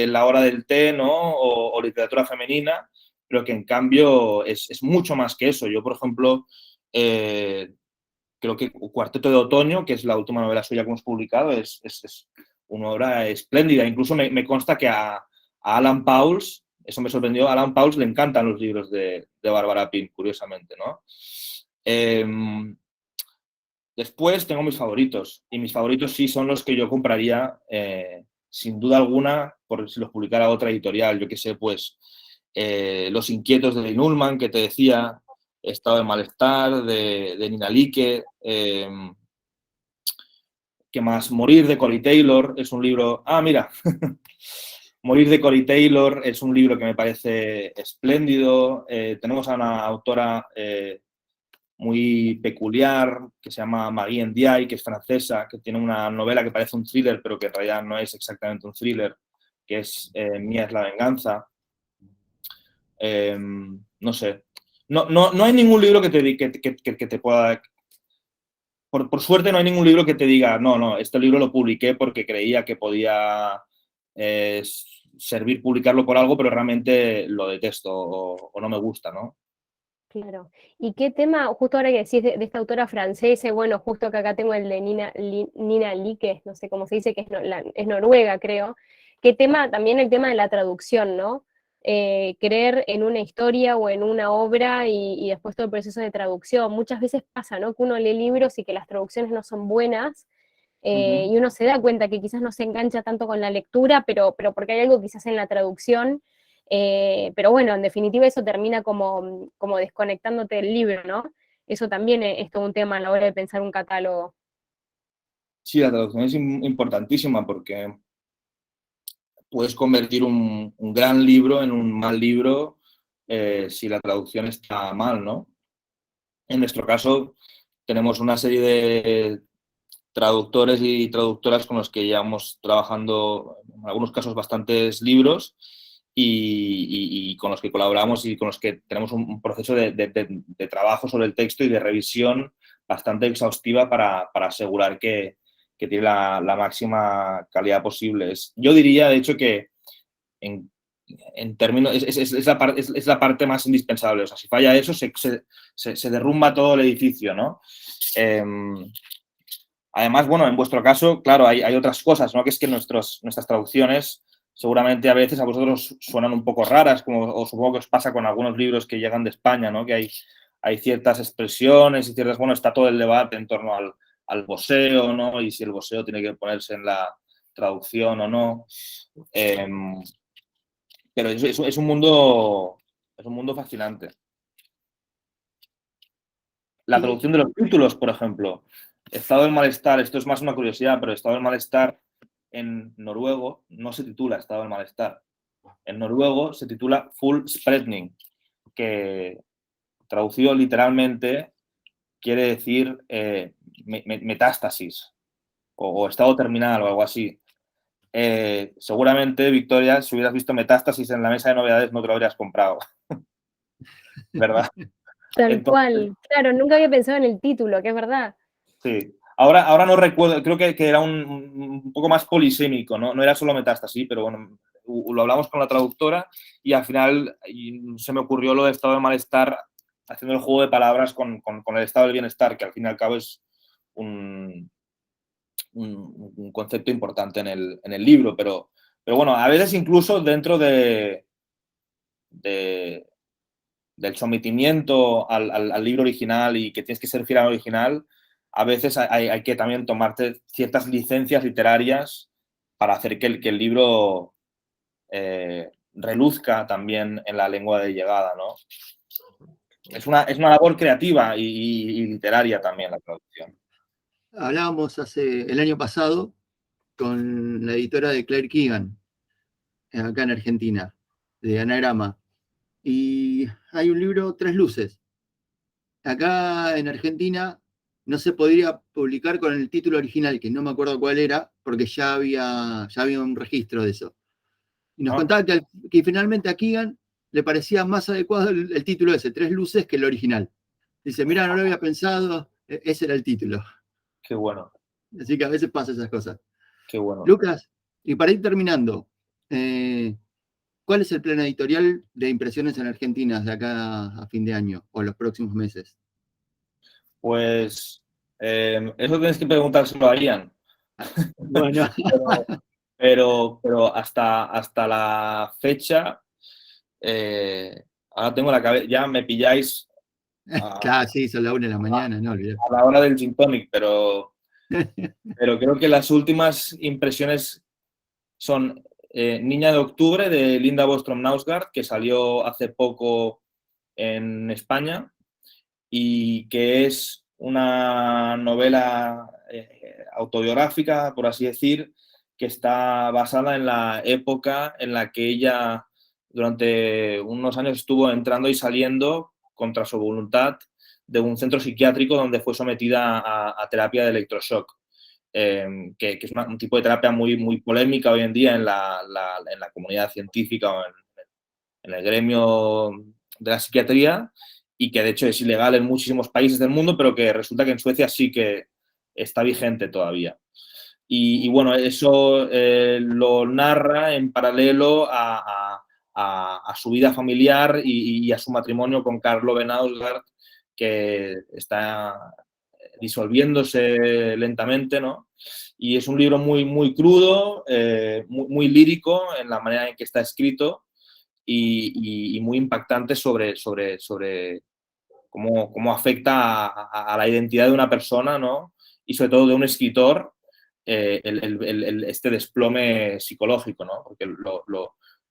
la hora del té, ¿no? O literatura femenina, pero que en cambio es mucho más que eso. Yo, por ejemplo, creo que Cuarteto de Otoño, que es la última novela suya que hemos publicado, es una obra espléndida. Incluso me consta que a Alan Pauls, eso me sorprendió, a Alan Pauls le encantan los libros de Bárbara Pym, curiosamente, ¿no? Después tengo mis favoritos, y mis favoritos sí son los que yo compraría, sin duda alguna, por si los publicara otra editorial. Yo qué sé, pues Los Inquietos de Lynn Ullman, que te decía, Estado de Malestar, de Nina Like, ¿qué más? Morir, de Corey Taylor, es un libro... Ah, mira, Morir, de Corey Taylor es un libro que me parece espléndido. Tenemos a una autora muy peculiar que se llama Marie Ndiaye, que es francesa, que tiene una novela que parece un thriller, pero que en realidad no es exactamente un thriller, que es Mía es la venganza. No sé. No hay ningún libro que te pueda... Por suerte no hay ningún libro que te diga, no, este libro lo publiqué porque creía que podía servir publicarlo por algo, pero realmente lo detesto o no me gusta, ¿no? Claro. ¿Y qué tema, justo ahora que decís de esta autora francesa, bueno, justo que acá tengo el de Nina Like, no sé cómo se dice, que es noruega, creo. ¿Qué tema? También el tema de la traducción, ¿no? Creer en una historia o en una obra y después todo el proceso de traducción. Muchas veces pasa, ¿no? Que uno lee libros y que las traducciones no son buenas, y uno se da cuenta que quizás no se engancha tanto con la lectura, pero porque hay algo quizás en la traducción. Pero bueno, en definitiva eso termina como desconectándote del libro, ¿no? Eso también es todo un tema a la hora de pensar un catálogo. Sí, la traducción es importantísima porque puedes convertir un gran libro en un mal libro si la traducción está mal, ¿no? En nuestro caso, tenemos una serie de traductores y traductoras con los que llevamos trabajando, en algunos casos, bastantes libros y con los que colaboramos y con los que tenemos un proceso de trabajo sobre el texto y de revisión bastante exhaustiva para asegurar que tiene la máxima calidad posible. Yo diría, de hecho, que en términos, es la parte más indispensable. O sea, si falla eso, se derrumba todo el edificio, ¿no? Además, bueno, en vuestro caso, claro, hay otras cosas, ¿no? Que es que nuestras traducciones seguramente a veces a vosotros suenan un poco raras, como o supongo que os pasa con algunos libros que llegan de España, ¿no? Que hay ciertas expresiones y ciertas... Bueno, está todo el debate en torno al voseo, ¿no? Y si el voseo tiene que ponerse en la traducción o no. Pero es un mundo fascinante. La traducción de los títulos, por ejemplo. Estado del malestar, esto es más una curiosidad, pero Estado del malestar en noruego no se titula Estado del malestar. En noruego se titula Full Spredning, que traducido literalmente quiere decir metástasis o estado terminal o algo así. Seguramente, Victoria, si hubieras visto metástasis en la mesa de novedades no te lo habrías comprado. ¿Verdad? Tal cual. Claro, nunca había pensado en el título, que es verdad. Sí. Ahora no recuerdo, creo que era un poco más polisémico, ¿no? No era solo metástasis, pero bueno, lo hablamos con la traductora y al final se me ocurrió lo de estado de malestar haciendo el juego de palabras con el estado del bienestar, que al fin y al cabo es un concepto importante en el libro, pero bueno, a veces incluso dentro del sometimiento al libro original y que tienes que ser fiel al original, a veces hay que también tomarte ciertas licencias literarias para hacer que el libro reluzca también en la lengua de llegada, ¿no? Es una labor creativa y literaria también la traducción. Hablábamos el año pasado con la editora de Claire Keegan, acá en Argentina, de Anagrama. Y hay un libro, Tres Luces. Acá en Argentina no se podría publicar con el título original, que no me acuerdo cuál era, porque ya había un registro de eso. Y nos contaba que finalmente a Keegan le parecía más adecuado el título ese, Tres luces, que el original. Dice, mira, no lo había pensado, ese era el título. Qué bueno. Así que a veces pasa esas cosas. Qué bueno. Lucas, y para ir terminando, ¿cuál es el plan editorial de Impresiones en Argentina de acá a fin de año o los próximos meses? Pues eso tienes que preguntárselo a Ian. Bueno, pero hasta la fecha, ahora tengo la cabeza, ya me pilláis claro, sí, son las 1 de la mañana, no olvidé. a la hora del gin tonic, pero creo que las últimas impresiones son Niña de Octubre, de Linda Bostrom-Nausgaard, que salió hace poco en España y que es una novela autobiográfica, por así decir, que está basada en la época en la que ella durante unos años estuvo entrando y saliendo contra su voluntad de un centro psiquiátrico donde fue sometida a terapia de electroshock, que es un tipo de terapia muy polémica hoy en día en la comunidad científica o en el gremio de la psiquiatría, y que de hecho es ilegal en muchísimos países del mundo, pero que resulta que en Suecia sí que está vigente todavía. Y bueno, eso lo narra en paralelo a su vida familiar y a su matrimonio con Karl Ove Knausgaard, que está disolviéndose lentamente, ¿no? Y es un libro muy crudo, muy lírico en la manera en que está escrito y muy impactante sobre cómo afecta a la identidad de una persona, ¿no? Y sobre todo de un escritor, este desplome psicológico, ¿no? Porque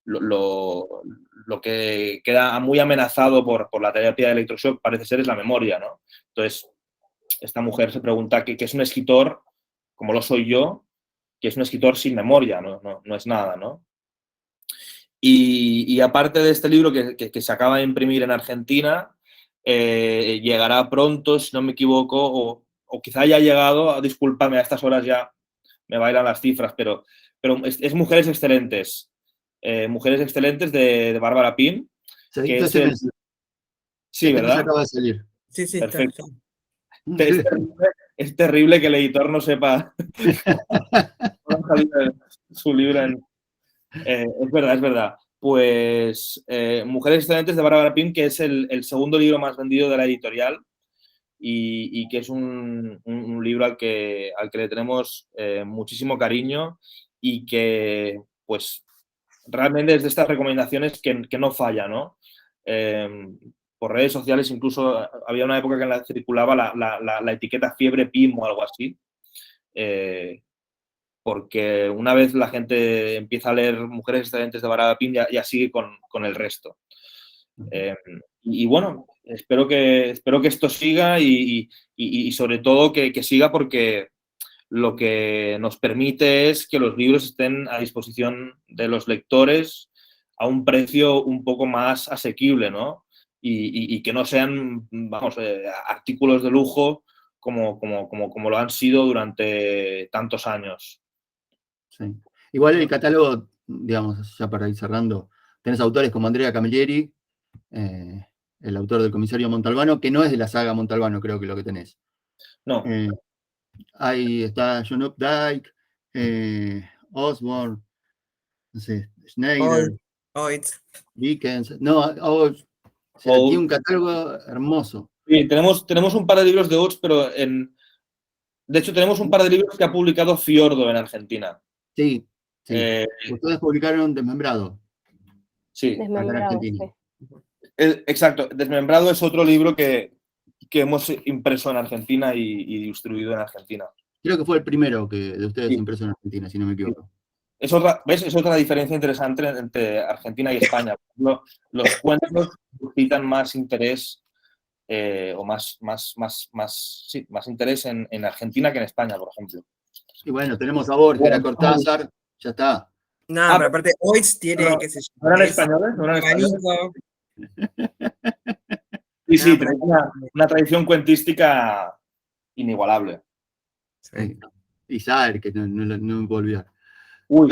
lo que queda muy amenazado por la terapia de electroshock parece ser es la memoria, ¿no? Entonces, esta mujer se pregunta qué es un escritor, como lo soy yo, que es un escritor sin memoria, no es nada, ¿no? Y aparte de este libro que se acaba de imprimir en Argentina, llegará pronto, si no me equivoco, o quizá haya llegado, discúlpame, a estas horas ya me bailan las cifras, pero es Mujeres Excelentes. Mujeres Excelentes de Bárbara Pim. Que es sí, ¿verdad? Acaba de salir. Sí, perfecto. Es terrible que el editor no sepa su libro en... es verdad. Pues Mujeres Excelentes de Bárbara Pim, que es el segundo libro más vendido de la editorial y que es un libro al que le tenemos muchísimo cariño y que pues realmente es de estas recomendaciones que no falla, ¿no? Por redes sociales incluso había una época que en la circulaba la etiqueta fiebre Pim o algo así. Porque una vez la gente empieza a leer Mujeres Excelentes de Bárbara Pim, ya sigue con el resto. Y bueno, espero que esto siga y sobre todo que siga, porque lo que nos permite es que los libros estén a disposición de los lectores a un precio un poco más asequible, ¿no? Y que no sean, vamos, artículos de lujo como lo han sido durante tantos años. Sí. Igual el catálogo, digamos, ya para ir cerrando, tenés autores como Andrea Camilleri, el autor del Comisario Montalbano, que no es de la saga Montalbano, creo que lo que tenés. No. Ahí está John Updike, Osborne, no sé, Schneider, Dickens. No, tiene un catálogo hermoso. Sí, tenemos un par de libros de Oates, pero de hecho tenemos un par de libros que ha publicado Fiordo en Argentina. Sí. Ustedes publicaron Desmembrado. Sí. Desmembrado, sí. Exacto. Desmembrado es otro libro que hemos impreso en Argentina y distribuido en Argentina. Creo que fue el primero de ustedes impreso en Argentina, si no me equivoco. Es otra diferencia interesante entre Argentina y España. Los cuentos suscitan más interés o más interés en Argentina que en España, por ejemplo. Y bueno, tenemos a Borges, a Cortázar, ya está. No, pero aparte, Oitz tiene, qué sé yo. ¿No eran españoles? ¿No eran españoles? Sí, tenemos una tradición cuentística inigualable. Sí. Y Saer, que no me puedo olvidar.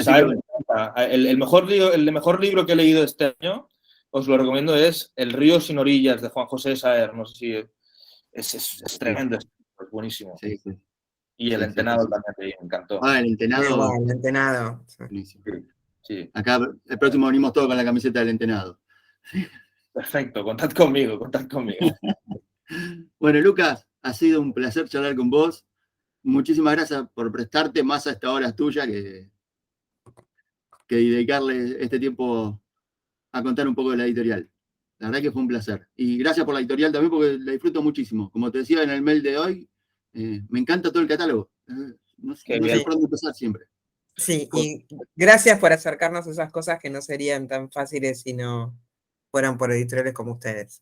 Saer me encanta. El mejor libro que he leído este año os lo recomiendo, es El río sin orillas, de Juan José Saer. No sé si es tremendo, es buenísimo. Sí, sí. Y El Sí, Entenado sí. también, me encantó. El Entenado. El Entenado. Buenísimo. Sí. Acá el próximo venimos todos con la camiseta del Entenado. Perfecto, contad conmigo, contad conmigo. Bueno, Lucas, ha sido un placer charlar con vos. Muchísimas gracias por prestarte más a esta hora tuya que dedicarle este tiempo a contar un poco de la editorial. La verdad que fue un placer. Y gracias por la editorial también porque la disfruto muchísimo. Como te decía en el mail de hoy, me encanta todo el catálogo. No sé por dónde empezar siempre. Sí, y gracias por acercarnos a esas cosas que no serían tan fáciles si no fueran por editoriales como ustedes.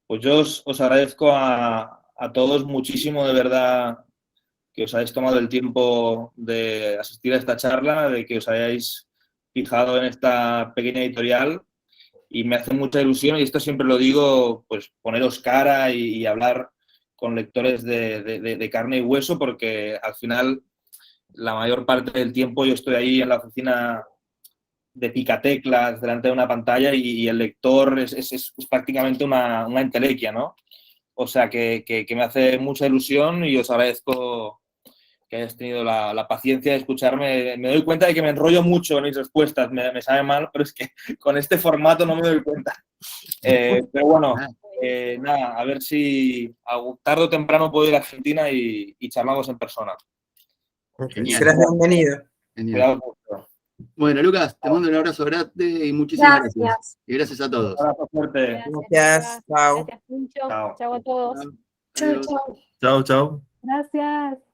Pues yo os agradezco a todos muchísimo, de verdad, que os hayáis tomado el tiempo de asistir a esta charla, de que os hayáis fijado en esta pequeña editorial, y me hace mucha ilusión, y esto siempre lo digo, pues poneros cara y hablar con lectores de carne y hueso, porque al final la mayor parte del tiempo yo estoy ahí en la oficina de picateclas delante de una pantalla y el lector es prácticamente una entelequia, ¿no? O sea que me hace mucha ilusión y os agradezco que hayáis tenido la paciencia de escucharme. Me doy cuenta de que me enrollo mucho en mis respuestas, me sabe mal, pero es que con este formato no me doy cuenta. Pero bueno, nada, a ver si tarde o temprano puedo ir a Argentina y charlamos en persona. Genial. Serás bienvenido. Genial. Bueno, Lucas, te mando un abrazo grande y muchísimas gracias. Y gracias a todos. Un abrazo fuerte. Gracias. Chao. Gracias mucho. Chao a todos. Chao, chao. Chao, chao. Gracias.